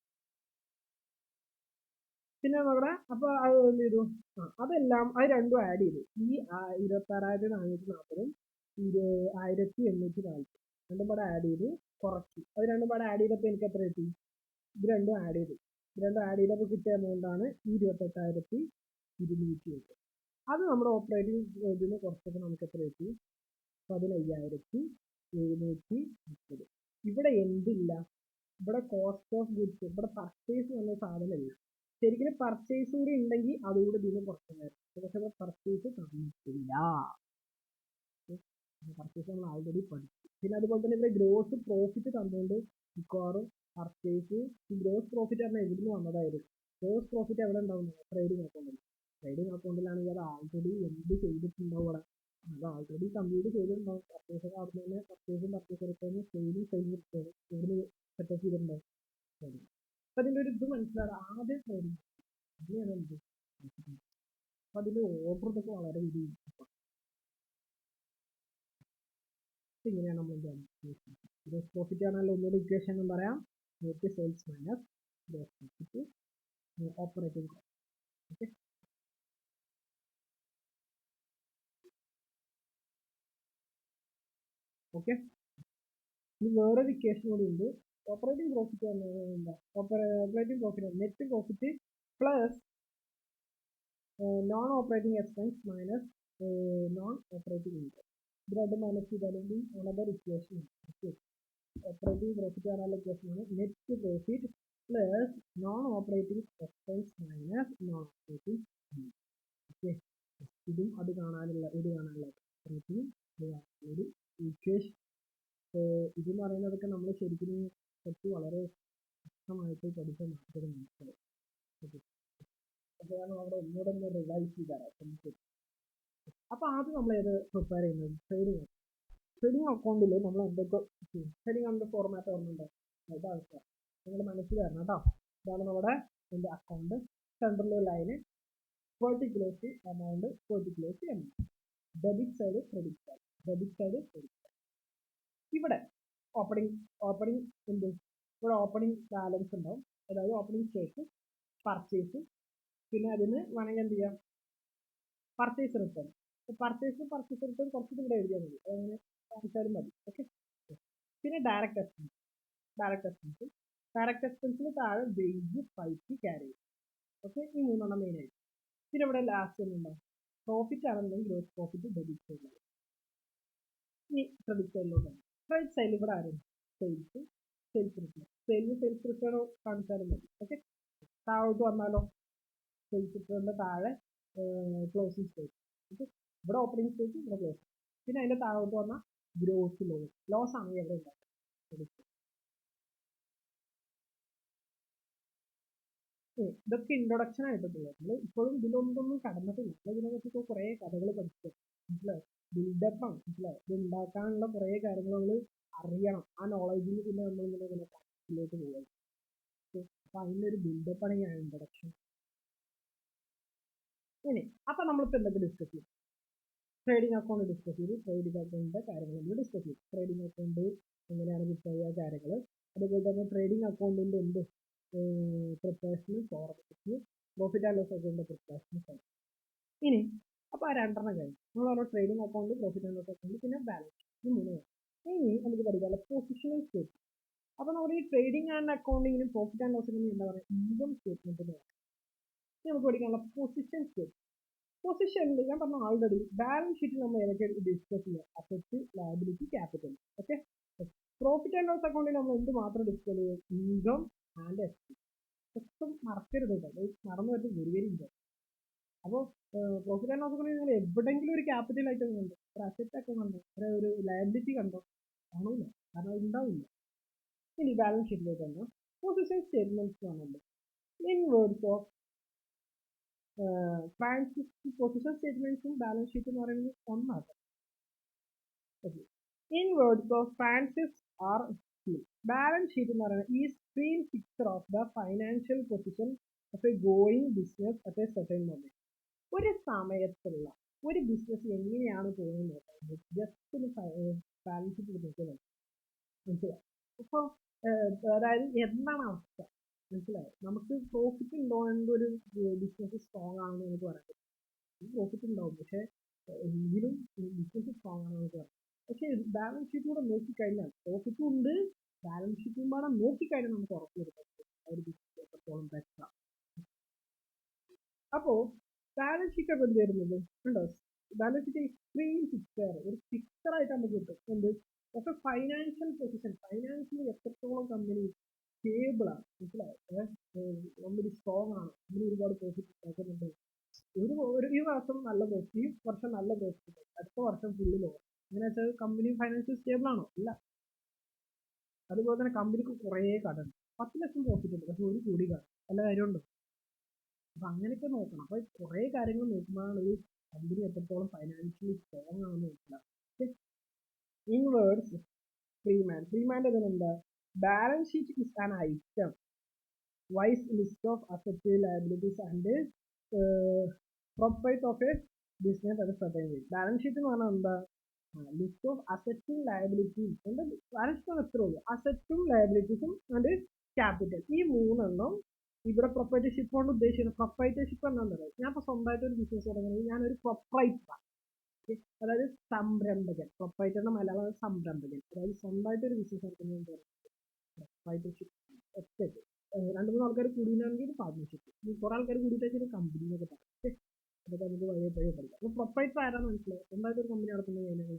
പിന്നെ നമ്മുടെ അപ്പൊ അത് എന്ത് ചെയ്തു? അതെല്ലാം അത് രണ്ടും ആഡ് ചെയ്തു. ഈ 26,440 1840 രണ്ടും പാടെ ആഡ് ചെയ്ത് കുറച്ചു. അത് രണ്ടും പാടെ ആഡ് ചെയ്തപ്പോൾ എനിക്ക് എത്ര കിട്ടി? ഇത് രണ്ടും ആഡ് ചെയ്തു. ഇത് രണ്ടും ആഡ് ചെയ്തപ്പോൾ കിട്ടിയ എമൗണ്ട് ആണ് 28,200. അത് നമ്മുടെ ഓപ്പറേറ്റിംഗ് ഇതിന് കുറച്ചപ്പോൾ നമുക്ക് എത്ര കിട്ടി? 15,730. ഇവിടെ എന്തില്ല? ഇവിടെ കോസ്റ്റ് ഓഫ് ഗുഡ്സ്, ഇവിടെ പർച്ചേസ് എന്ന സാധനമില്ല. ശരിക്കും പർച്ചേസ് കൂടി ഉണ്ടെങ്കിൽ അതുകൂടെ ഇതിന് പുറത്തുണ്ടായിരുന്നു. പക്ഷെ പർച്ചേസ് തന്നിട്ടില്ല. പർച്ചേസ് നമ്മൾ ആൾറെഡി പഠിച്ചു. പിന്നെ അതുപോലെ തന്നെ ഇവിടെ ഗ്രോസ് പ്രോഫിറ്റ് തന്നുകൊണ്ട് മിക്കവാറും പർച്ചേസ്, ഈ ഗ്രോസ് പ്രോഫിറ്റ് പറഞ്ഞാൽ എവിടുന്ന് വന്നതായിരുന്നു? ഗ്രോസ് പ്രോഫിറ്റ് എവിടെ ഉണ്ടാവുന്നത്? ട്രേഡിംഗ് അക്കൗണ്ടിൽ. ട്രേഡിംഗ് അക്കൗണ്ടിലാണെങ്കിൽ അത് ആൾറെഡി എന്ത് ചെയ്തിട്ടുണ്ടാവും അവിടെ? അത് ആൾറെഡി കമ്പ്യൂട്ട് ചെയ്തിട്ടുണ്ടാവും. പർച്ചേസ് അവിടെ തന്നെ പർച്ചേസ് റിട്ടേൺ, സെയിലും റിട്ടേൺ എവിടെ സെറ്റപ്പ് ചെയ്തിട്ടുണ്ടാവും. അപ്പൊ അതിന്റെ ഒരു ഇത് മനസ്സിലാകാം. ആദ്യം ട്രേഡിംഗ് അങ്ങനെയാണ് എന്ത്. അപ്പൊ അതിന്റെ ഓർഡർ ഇതൊക്കെ വളരെ ഇങ്ങനെയാണ് നമ്മൾ ഗ്രോസ് പ്രോഫിറ്റ് ആണല്ലോ ഒന്നുകൂടി ഇക്വേഷൻ എന്ന് പറയാം. Net sales minus gross profit operating cost. Okay, okay. ഇനി വേറൊരു ഇക്വേഷൻ കൂടി ഉണ്ട്. ഓപ്പറേറ്റിംഗ് പ്രോഫിറ്റ് എന്താ? Operating profit net profit plus non operating expense minus non operating income. ഇത് രണ്ടും മൈനസ് ചെയ്താലും അനദർ ഇക്വേഷൻ. ഓപ്പറേറ്റിംഗ് പ്രോഫിറ്റ് ആണുള്ള ഇക്വേഷൻ ആണ് net profit plus non operating expense minus non operating income. Okay, ഇതും അത് കാണാനുള്ള ഒരു ഇക്വേഷൻ. ഇതെന്ന് പറയുന്നതൊക്കെ നമ്മൾ ശരിക്കും കുറച്ച് വളരെ വ്യക്തമായിട്ട് പഠിച്ച മാറ്റം മനസ്സിലാവും. ഓക്കെ, അപ്പോൾ ഞാൻ അവിടെ ഒന്നുകൂടെ ഒന്ന് റിവൈസ് ചെയ്തുതരാം. അപ്പൊ ആദ്യം നമ്മൾ ഏത് പ്രിപ്പയർ ചെയ്യുന്നത്? ട്രേഡിംഗ് അക്കൗണ്ടിൽ നമ്മൾ എന്തൊക്കെ ട്രേഡിംഗ് അക്കൗണ്ട് ഫോർമാറ്റ് ഓർമ്മയുണ്ടോ? അത് ആവശ്യമാണ്, നിങ്ങൾ മനസ്സിൽ തരണം കേട്ടോ. ഇതാണ് നമ്മുടെ account. Central line, particulars amount, particulars amount, debit side, credit side, debit side, credit side. ഇവിടെ ഓപ്പണിംഗ് എന്ത്? ഇവിടെ ഓപ്പണിംഗ് ബാലൻസ് ഉണ്ടാവും, അതായത് ഓപ്പണിംഗ് സ്റ്റേക്ക്, പർച്ചേസ്, പിന്നെ അതിന് വേണമെങ്കിൽ എന്ത് ചെയ്യാം? Purchase return. പർച്ചേസ് റിട്ടേൺ കുറച്ചും കൂടെ എഴുതിയാൽ മതി, അങ്ങനെ കാണിച്ചാലും മതി. ഓക്കെ, പിന്നെ ഡയറക്റ്റ് എക്സ്പെൻസിന് താഴെ വേജ്, ഫൈറ്റ്, ക്യാരി. ഓക്കെ, ഈ മൂന്നെണ്ണം മെയിൻ ആയിട്ട്. പിന്നെ ഇവിടെ ലാസ്റ്റ് ഒന്നുണ്ടാവും പ്രോഫിറ്റ് ആണെന്നുണ്ടെങ്കിൽ ഗ്രോസ് പ്രോഫിറ്റ് ഡെബിറ്റ് സൈഡിലാണ്. ഇനി ക്രെഡിറ്റ് സൈഡിലോട്ടാണ്. ക്രെഡിറ്റ് സൈഡിൽ ഇവിടെ ആരും സെയിൽസ് റിട്ടേൺ കാണിച്ചാലും മതി. ഓക്കെ, താഴോട്ട് വന്നാലോ സെയിൽസ് റിട്ടേണിന്റെ താഴെ ക്ലോസിംഗ് സ്റ്റേജ്. ഓക്കെ, ഇവിടെ ഓപ്പണിംഗ് സ്റ്റേജ്, ഇവിടെ ക്ലോസിംഗ്. പിന്നെ അതിന്റെ താഴോട്ട് വന്ന ഗ്രോസ് ലോസ് ആണ് എവിടെ ഉണ്ടാക്കുന്നത്. ഇതൊക്കെ ഇൻട്രൊഡക്ഷൻ ആയിട്ടുള്ളത്. നമ്മൾ ഇപ്പോഴും ഇതിലൊന്നും കടന്നിട്ടില്ല. ഇതിനെ പറ്റി കുറെ കഥകൾ പഠിച്ചു. മനസ്സിലായോ? ബിൽഡപ്പാണ്. മനസ്സിലായോ? ഇത് ഉണ്ടാക്കാനുള്ള കുറെ കാര്യങ്ങൾ നമ്മൾ അറിയണം. ആ നോളജിൽ പിന്നെ നമ്മളിങ്ങനെ പ്രാക്ടിക്കലിലോട്ട് പോകുന്നത്. അപ്പൊ അതിന്റെ ഒരു ബിൽഡപ്പാണ് ഞാൻ ഇൻട്രൊഡക്ഷൻ. ഇനി അപ്പം നമ്മളിപ്പോൾ എന്തൊക്കെ ഡിസ്കസ് ചെയ്യും? ട്രേഡിംഗ് അക്കൗണ്ട് ഡിസ്കസ് ചെയ്തു. ട്രേഡിംഗ് അക്കൗണ്ടിൻ്റെ കാര്യങ്ങൾ നമ്മൾ ഡിസ്കസ് ചെയ്തു. ട്രേഡിംഗ് അക്കൗണ്ട് എങ്ങനെയാണ് കിട്ടുക കാര്യങ്ങൾ, അതുപോലെ തന്നെ ട്രേഡിംഗ് അക്കൗണ്ടിൻ്റെ എന്ത് പ്രിപ്പറേഷന്, ഫോറക്സിന്, പ്രോഫിറ്റ് ആൻഡ് ലോസ് അക്കൗണ്ടിൻ്റെ പ്രിപ്പറേഷന്. ഇനി അപ്പോൾ ആ രണ്ടെണ്ണം കഴിഞ്ഞു. നമ്മൾ പറഞ്ഞ trading account, profit and loss account, പിന്നെ ബാലൻസ്, ഈ മൂന്ന് കഴിഞ്ഞു. ഇനി നമുക്ക് പഠിക്കാനുള്ള പൊസിഷണൽ സ്റ്റേറ്റ്മെന്റ്. അപ്പോൾ നമ്മൾ ഈ ട്രേഡിംഗ് ആൻഡ് അക്കൗണ്ടിങ്ങിനും പ്രോഫിറ്റ് ആൻഡ് ലോസ് അക്കൗണ്ടിനും എന്താ പറയുക, ഇൻകം സ്റ്റേറ്റ്മെന്റ് എന്ന് പറയും. നമുക്ക് പഠിക്കാനുള്ള പൊസിഷൻ സ്റ്റേറ്റ്മെന്റ്. പൊസിഷനിൽ ഞാൻ പറഞ്ഞ ആൾറെഡി ബാലൻസ് ഷീറ്റിൽ നമ്മൾ ഏതൊക്കെ ഡിസ്കസ് ചെയ്യുക, asset, liability, capital. Okay. Profit and loss അക്കൗണ്ടിൽ നമ്മൾ എന്ത് മാത്രം ഡിസ്കസ് ചെയ്യും, ഇൻകം ആൻഡ് എക്സ്പെൻസ്. ഒട്ടും മറക്കരുത് കേട്ടോ, മറന്നു പറ്റും വെരി വെരി ഇമ്പോർട്ടൻറ്റ്. അപ്പോൾ പ്രോഫിറ്റ് ആൻഡ് ലോസ് അക്കൗണ്ടിൽ നിങ്ങൾ എവിടെയെങ്കിലും ഒരു ക്യാപിറ്റൽ ഐറ്റം കണ്ടോ, ഒരു അസറ്റ് ഒക്കെ കണ്ടോ, ഒരു ലയബിലിറ്റി കണ്ടോ? കാണില്ല, കാരണം ഉണ്ടാവില്ല. ഇനി ബാലൻസ് ഷീറ്റിലേക്ക് വന്നാൽ പൊസിഷൻ സ്റ്റേറ്റ്മെന്റ്സ് ആണുണ്ട്. In words of Francis, position സ്റ്റേറ്റ്മെന്റ്സും ബാലൻസ് ഷീറ്റ് എന്ന് പറയുന്നത് ഒന്നാണ്. In words of Francis R Smith, balance sheet എന്ന് പറയുന്നത് ഈ screen picture of the financial position of a going business at a certain moment. ഒരു സമയത്തുള്ള ഒരു ബിസിനസ് എങ്ങനെയാണ് പോകുന്നത് ജസ്റ്റ് ഒന്ന് ബാലൻസ് ഷീറ്റ് നോക്കുന്നത് മനസ്സിലായി. അപ്പോൾ അതായത് എന്താണ് അവസ്ഥ മനസ്സിലായോ? നമുക്ക് പ്രോഫിറ്റ് ഉണ്ടോ എന്നൊരു ബിസിനസ് സ്ട്രോങ് ആണെന്ന് നമുക്ക് പറയാൻ പറ്റും. പ്രോഫിറ്റ് ഉണ്ടാവും, പക്ഷെ എങ്കിലും ബിസിനസ് സ്ട്രോങ് ആണെന്ന് നമുക്ക് പറയാം. പക്ഷെ ബാലൻസ് ഷീറ്റിലൂടെ നോക്കിക്കഴിഞ്ഞാൽ പ്രോഫിറ്റും ഉണ്ട്, ബാലൻസ് ഷീറ്റും കൂടെ നോക്കിക്കഴിഞ്ഞാൽ നമുക്ക് ഉറപ്പ് വരുത്താൻ പറ്റും ആ ഒരു ബിസിനസ് എത്രത്തോളം ബെറ്റർ. അപ്പോൾ ബാലൻസ് ഷീറ്റ് ഒക്കെ എന്ത് വരുന്നത് ഉണ്ടോ? ബാലൻസ് ഷീറ്റ് സ്ക്രീൻ പിക്ചർ, ഒരു പിക്ചറായിട്ട് നമുക്ക് കിട്ടും. എന്ത് ഒക്കെ ഫൈനാൻഷ്യൽ പൊസിഷൻ, ഫൈനാൻഷ്യലി എത്രത്തോളം കമ്പനി സ്റ്റേബിളാണ്, മനസ്സിലായോ? കമ്പനി സ്ട്രോങ് ആണ്, കമ്പനി ഒരുപാട് പ്രോഫിറ്റ് ഉണ്ടാക്കുന്നുണ്ട്. ഈ വർഷം നല്ല പ്രോഫിറ്റ്, ഈ വർഷം നല്ല പ്രോഫിറ്റ്, അടുത്ത വർഷം ഫുള്ള് ലോ. എങ്ങനെ വെച്ചാൽ കമ്പനി ഫൈനാൻഷ്യൽ സ്റ്റേബിൾ ആണോ? ഇല്ല. അതുപോലെ തന്നെ കമ്പനിക്ക് കുറേ കടം, 10 ലക്ഷം പ്രോഫിറ്റ് ഉണ്ട്, പക്ഷെ 1 കോടി കടം. നല്ല കാര്യമുണ്ടോ? അപ്പൊ അങ്ങനെയൊക്കെ നോക്കണം. അപ്പൊ കുറേ കാര്യങ്ങൾ നോക്കുമ്പോഴാണ് ഒരു കമ്പനി എത്രത്തോളം ഫൈനാൻഷ്യലി സ്ട്രോങ് ആണെന്ന് മനസ്സിലാവും. ഇൻ വേർഡ്സ് ഫ്രീമാൻ്റെ എന്താ, balance sheet is an item wise list of asset, liabilities and profit of a business at a certain time. Balance sheet എന്ന് പറഞ്ഞാൽ എന്താ, ലിസ്റ്റ് ഓഫ് അസറ്റും ലയബിലിറ്റിയും. എന്താ ബാലൻസ് ഷീറ്റ് എത്ര ഉള്ളൂ, അസറ്റും ലയബിലിറ്റീസും ആൻഡ് ക്യാപിറ്റൽ, ഈ മൂന്നെണ്ണം. ഇവിടെ പ്രൊപ്പറേറ്റർഷിപ്പ് കൊണ്ട് ഉദ്ദേശിക്കുന്നത്, പ്രൊപ്പറേറ്റർഷിപ്പ് എന്നാണ് പറയുന്നത്, ഞാൻ ഇപ്പോൾ സ്വന്തമായിട്ട് ഒരു ബിസിനസ് തുടങ്ങുന്നത്, ഞാനൊരു പ്രൊപ്പറൈറ്റർ, അതായത് സംരംഭകൻ. പ്രൊപ്പറൈറ്ററിന്റെ മലയാളം സംരംഭകൻ, അതായത് സ്വന്തമായിട്ട് ഒരു ബിസിനസ് നടത്തുന്നത് പ്രൊപ്പറൈറ്റർഷിപ്പ്. ഒറ്റയ്ക്ക് 2-3 ആൾക്കാർ കൂടിയാണെങ്കിൽ ഒരു പാർട്ട്ണർഷിപ്പ്, കുറെ ആൾക്കാർ കൂടിയിട്ട് കമ്പനി എന്നൊക്കെ പറയും. അതൊക്കെ നമുക്ക് വഴിയെ പഠിക്കാം. അപ്പോൾ പ്രൊപ്പറൈറ്റർ ആരാന്ന് മനസ്സിലാവും, സ്വന്തമായിട്ട് ഒരു കമ്പനി നടത്തുന്നത്.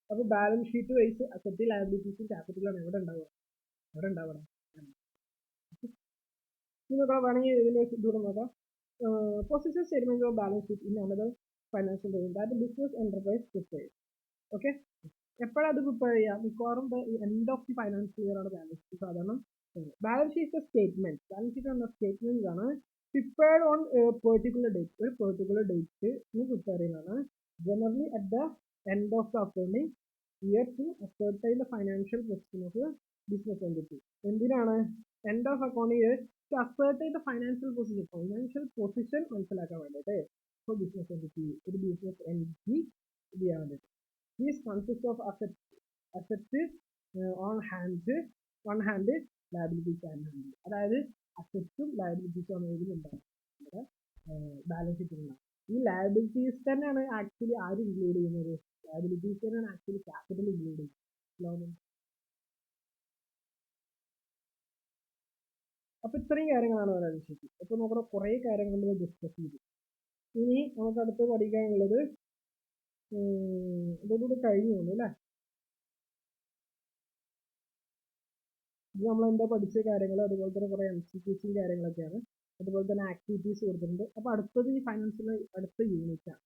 അപ്പോൾ ബാലൻസ് ഷീറ്റ് വൈസ് അസറ്റ്, ലയബിലിറ്റീസും ക്യാപിറ്റലാണ് എവിടെ ഉണ്ടാവണം. നിങ്ങൾക്ക് വേണമെങ്കിൽ ഇതിൻ്റെ ഇതൂടെ നോക്കാം. Position statement of balance sheet in another financial document that business enterprise prepare. Okay. എപ്പോഴാണ് അത് പ്രിപ്പയർ ചെയ്യുക? മിക്കവാറും end of the financial year ആണ് ബാലൻസ് ഷീറ്റ് സാധാരണ. Balance sheet statement, balance sheet എന്ന സ്റ്റേറ്റ്മെന്റ് ആണ് പ്രിപ്പയർഡ് ഓൺ പെർട്ടിക്കുലർ ഡേറ്റ്, ഒരു പെർട്ടിക്കുലർ ഡേറ്റ് പ്രിപ്പയർ ചെയ്യുന്നതാണ്. Generally at the end of the accounting year to ascertain the financial position of business entity. എന്തിനാണ് end of accounting year? To ascertain the financial position, financial position മനസ്സിലാക്കാൻ വേണ്ടിയിട്ട്. ഇപ്പോൾ ബിസിനസ് എൻറ്റിറ്റി, ഒരു ബിസിനസ് എൻറ്റിറ്റി ചെയ്യാൻ വേണ്ടിയിട്ട്. These consist of assets on one hand, liabilities on hand. അതായത് അസറ്റും ലയബിലിറ്റീസും ആണ് ഇതിലുണ്ടാകും, നമ്മുടെ ബാലൻസ് ഷീറ്റിൽ ഉണ്ടാകും. ഈ ലയബിലിറ്റീസ് തന്നെയാണ് ആക്ച്വലി ആര് ഇൻക്ലൂഡ് ചെയ്യുന്നത്, ലയബിലിറ്റീസ് തന്നെയാണ് ആക്ച്വലി ക്യാപിറ്റൽ ഇൻക്ലൂഡ് ചെയ്യുന്നത്. അപ്പൊ ഇത്രയും കാര്യങ്ങളാണ് ബാലൻസ് ഷീറ്റ്. അപ്പൊ നമ്മുടെ കുറേ കാര്യങ്ങൾ നമ്മൾ ഡിസ്കസ് ചെയ്തു. ഇനി നമുക്ക് അടുത്ത് പഠിക്കാനുള്ളത് ഇതോടുകൂടി കഴിഞ്ഞു അല്ലേ? ഇത് നമ്മൾ എന്താ പഠിച്ച കാര്യങ്ങൾ, അതുപോലെ തന്നെ കുറേ MCQസും കാര്യങ്ങളൊക്കെയാണ്. അതുപോലെ തന്നെ ആക്ടിവിറ്റീസ് കൊടുത്തിട്ടുണ്ട്. അപ്പോൾ അടുത്തത് ഈ ഫൈനാൻഷ്യൽ അടുത്ത യൂണിറ്റാണ്.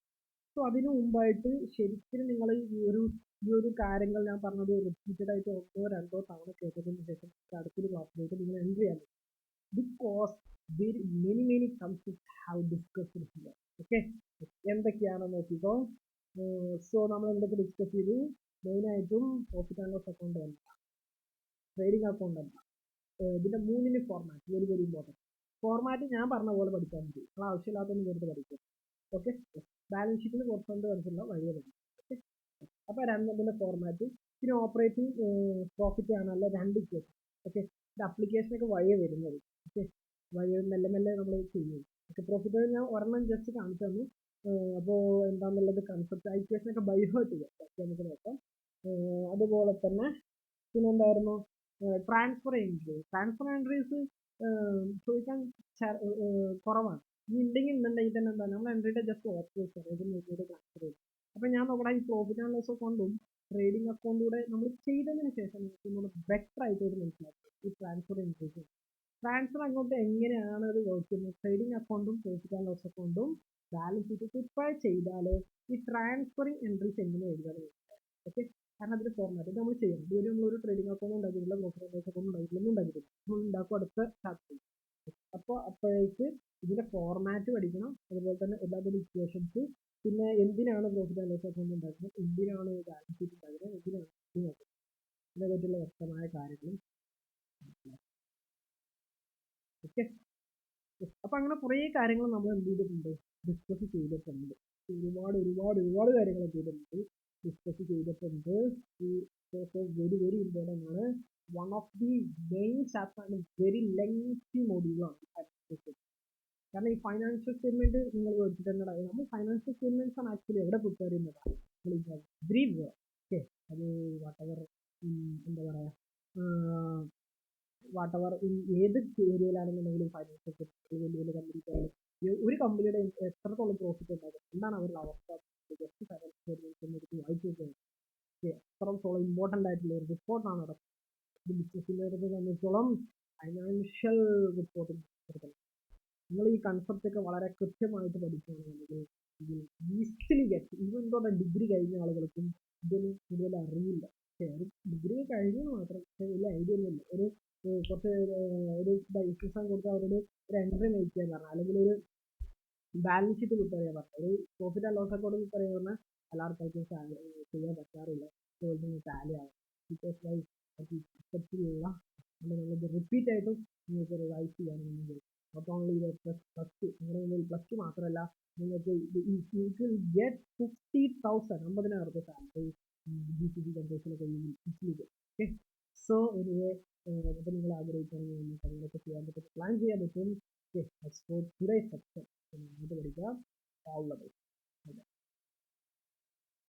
സോ അതിനു മുമ്പായിട്ട് ശരിക്കും നിങ്ങൾ ഈ ഒരു കാര്യങ്ങൾ ഞാൻ പറഞ്ഞത് റിപ്പീറ്റഡ് ആയിട്ട് 1-2 തവണ കേട്ടതിന് ശേഷം അടുത്തൊരു ക്ലാസ്സിലേക്ക് നിങ്ങൾ എൻട്രി ചെയ്യാൻ പറ്റും. Because many concepts have discussed here. Okay, എന്തൊക്കെയാണെന്ന് നോക്കിക്കോ. സോ നമ്മൾ എന്തൊക്കെ ഡിസ്കസ് ചെയ്തു? മെയിനായിട്ടും പ്രോഫിറ്റ് ആൻഡ് ലോസ് അക്കൗണ്ട് എന്താ, ട്രേഡിംഗ് അക്കൗണ്ട് എന്താ, ഇതിന്റെ 3 ഫോർമാറ്റ് വെരി ഇമ്പോർട്ടൻറ്റ്. ഫോർമാറ്റ് ഞാൻ പറഞ്ഞ പോലെ പഠിച്ചാൽ മതി. നിങ്ങൾ ആവശ്യമില്ലാത്തൊന്നും വെറുതെ പഠിക്കും. ഓക്കെ, ബാലൻസ് ഷീറ്റിൽ കുറച്ചുകൊണ്ട് പഠിച്ചുള്ള വഴിയെ പഠിക്കും. ഓക്കെ, അപ്പോൾ രണ്ടിൻ്റെ ഫോർമാറ്റ്. പിന്നെ ഓപ്പറേറ്റിംഗ് പ്രോഫിറ്റ് ആണല്ലോ 2 ഇക്വേഷൻ. ഓക്കെ, ഇത് അപ്ലിക്കേഷനൊക്കെ വഴിയെ വരുന്നത്. ഓക്കെ, വഴിയെ മെല്ലെ മെല്ലെ നമ്മൾ ചെയ്യും. ഓക്കെ, പ്രോഫിറ്റ് ഞാൻ ഒരെണ്ണം ജസ്റ്റ് കാണിച്ചു തന്നു. അപ്പോൾ എന്താണെന്നുള്ളത് കൺസെപ്റ്റ് ഇക്വേഷനൊക്കെ ബൈ ഹേർട്ട് ചെയ്യാം. ഓക്കെ, നമുക്ക് നോക്കാം. അതുപോലെ തന്നെ പിന്നെ എന്തായിരുന്നു, ട്രാൻസ്ഫർ എൻട്രീസ് ചോദിക്കാൻ കുറവാണ്. ഇനി ഉണ്ടെങ്കിൽ തന്നെ എന്താ നമ്മൾ എൻട്രിയുടെ ജസ്റ്റ് ഓപ്പോസിറ്റ് ട്രാൻസ്ഫർ ചെയ്യും. അപ്പം ഞാൻ നോക്കട്ടെ, ഈ പ്രോഫിറ്റ് ആൻഡ് ലോസ് അക്കൗണ്ടും ട്രേഡിംഗ് അക്കൗണ്ടിലൂടെ നമ്മൾ ചെയ്തതിന് ശേഷം നമ്മൾ ബെറ്റർ ആയിട്ട് ഒരു മനസ്സിലാക്കും ഈ ട്രാൻസ്ഫർ എൻട്രീസ്. ട്രാൻസ്ഫർ അക്കൗണ്ട് എങ്ങനെയാണ് അത് വർക്ക് ചെയ്യുന്നത്, ട്രേഡിംഗ് അക്കൗണ്ടും പ്രോഫിറ്റ് ആൻഡ് ലോസ് അക്കൗണ്ടും ബാലൻസ് ഷീറ്റ് പ്രിപ്പയർ ചെയ്താൽ ഈ ട്രാൻസ്ഫറിങ് എൻട്രീസ് എങ്ങനെ എഴുതാൻ. ഓക്കെ, കാരണം അതിന്റെ ഫോർമാറ്റ് നമ്മൾ ചെയ്യണം. ഇതുവരെ നമ്മളൊരു ട്രേഡിംഗ് അക്കൗണ്ട് ഉണ്ടാക്കിയിട്ടില്ല, പ്രോഫിറ്റ് ആൻഡ് ലോസ് അക്കൗണ്ട് ഉണ്ടാക്കിയിട്ടില്ല, ഉണ്ടാക്കിയിട്ടില്ല. നമ്മൾ ഉണ്ടാക്കും അടുത്ത ചാപ്റ്ററിൽ. അപ്പോൾ അപ്പോഴേക്ക് ഇതിന്റെ ഫോർമാറ്റ് പഠിക്കണം. അതുപോലെ തന്നെ എല്ലാത്തിനും ഇക്വേഷൻസ്, പിന്നെ എന്തിനാണ് പ്രോഫിറ്റ് ആൻഡ് ലോസ് അക്കൗണ്ട് ഉണ്ടാക്കുന്നത്, എന്തിനാണ് ബാലൻസ് ഷീറ്റ് ഉണ്ടാക്കുന്നത്, എന്തിനാണ് ഇതിനെ പറ്റിയുള്ള വ്യക്തമായ കാര്യങ്ങളും. ഓക്കെ, അപ്പൊ അങ്ങനെ കുറേ കാര്യങ്ങൾ നമ്മൾ എന്ത് ചെയ്തിട്ടുണ്ട്, ഡിസ്കസ് ചെയ്തിട്ടുണ്ട്. ഒരുപാട് കാര്യങ്ങൾ എന്ത് ചെയ്തിട്ടുണ്ട്, ഡിസ്കസ് ചെയ്തിട്ടുണ്ട്. ഈ വെരി വെരി ഇമ്പോർട്ടൻ്റ് ആണ്. One of the main chapter ആണ്. വെരി ലെങ്തി മൊഡ്യൂളാണ്. കാരണം ഈ ഫൈനാൻഷ്യൽ സ്റ്റേറ്റ്മെന്റ് നിങ്ങൾ പഠിച്ചിട്ടുണ്ട്. നമ്മൾ ഫൈനാൻഷ്യൽ സ്റ്റേറ്റ്മെന്റ്സ് ആണ് ആക്ച്വലി എവിടെ പ്രിപ്പയർ ചെയ്യുന്നത്, ബ്രീഫ്. ഓക്കെ, അത് വാട്ടവർ എന്താ പറയാ, വാട്ടവർ ഏത് ഏരിയയിലാണെന്നുണ്ടെങ്കിലും ഫൈനാൻഷ്യൽ സ്റ്റേറ്റ്മെന്റ് വലിയ വലിയ കമ്പനിക്കാണ് ഒരു കമ്പനിയുടെ എത്രത്തോളം പ്രോഫിറ്റ് ഉണ്ടാകും, എന്താണ് അവരുടെ അവസ്ഥ, ജസ്റ്റ് ഫൈനാൻഷ്യൽ സ്റ്റേറ്റ്മെന്റ്സ് എടുത്ത് വായിച്ചു നോക്കുക. എത്രത്തോളം ഇമ്പോർട്ടൻ്റ് ആയിട്ടുള്ള ഒരു റിപ്പോർട്ടാണ് അത്. ബിസിനസ്സിനെ സംബന്ധിച്ചോളം ഫൈനാൻഷ്യൽ റിപ്പോർട്ടിംഗ് എടുക്കണം. നിങ്ങൾ ഈ കൺസെപ്റ്റ് ഒക്കെ വളരെ കൃത്യമായിട്ട് പഠിക്കുകയാണെന്നുണ്ടെങ്കിൽ ഇതിൽ ഈസിലി ഗെറ്റ്. ഈവൻ തോടെ ഡിഗ്രി കഴിഞ്ഞ ആളുകൾക്കും ഇതിന് കൂടുതൽ അറിയില്ല. ഒരു ഡിഗ്രി കഴിഞ്ഞ് മാത്രം വലിയ ഐഡിയ ഒന്നുമില്ല. കുറച്ച് ഒരു എക്സാം കൊടുത്താൽ അവരോട് ഒരു എൻട്രി മേക്ക് ചെയ്യാൻ പറഞ്ഞാൽ, അല്ലെങ്കിൽ ഒരു ബാലൻസ് ഷീറ്റ് പ്രിപ്പയർ ചെയ്യാൻ പറഞ്ഞാൽ, ഒരു profit and loss account prepare ചെയ്യാൻ പറഞ്ഞാൽ എല്ലാവർക്കും ചെയ്യാൻ പറ്റാറില്ല. ടാലി ആവും. ബിക്കോസ് വൈ നിങ്ങൾ റിപ്പീറ്റ് ആയിട്ടും നിങ്ങൾക്ക് റിവൈസ് ചെയ്യാനുണ്ടെങ്കിൽ നോട്ട് ഓൺലി പ്ലസ് ടു മാത്രമല്ല, നിങ്ങൾക്ക് ഗെറ്റ് 50,000 50,000 സാലറി GCB കൺവേഴ്സിനൊക്കെ ഓക്കെ. സോ എനിവേ, അപ്പോൾ നിങ്ങൾ ആഗ്രഹിക്കുകയാണെങ്കിൽ നമുക്ക് അങ്ങനെയൊക്കെ ചെയ്യാൻ പറ്റും, പ്ലാൻ ചെയ്യാൻ പറ്റും. ഓക്കെ, ടുഡേ സെക്ഷൻ പഠിക്കാം. All the best.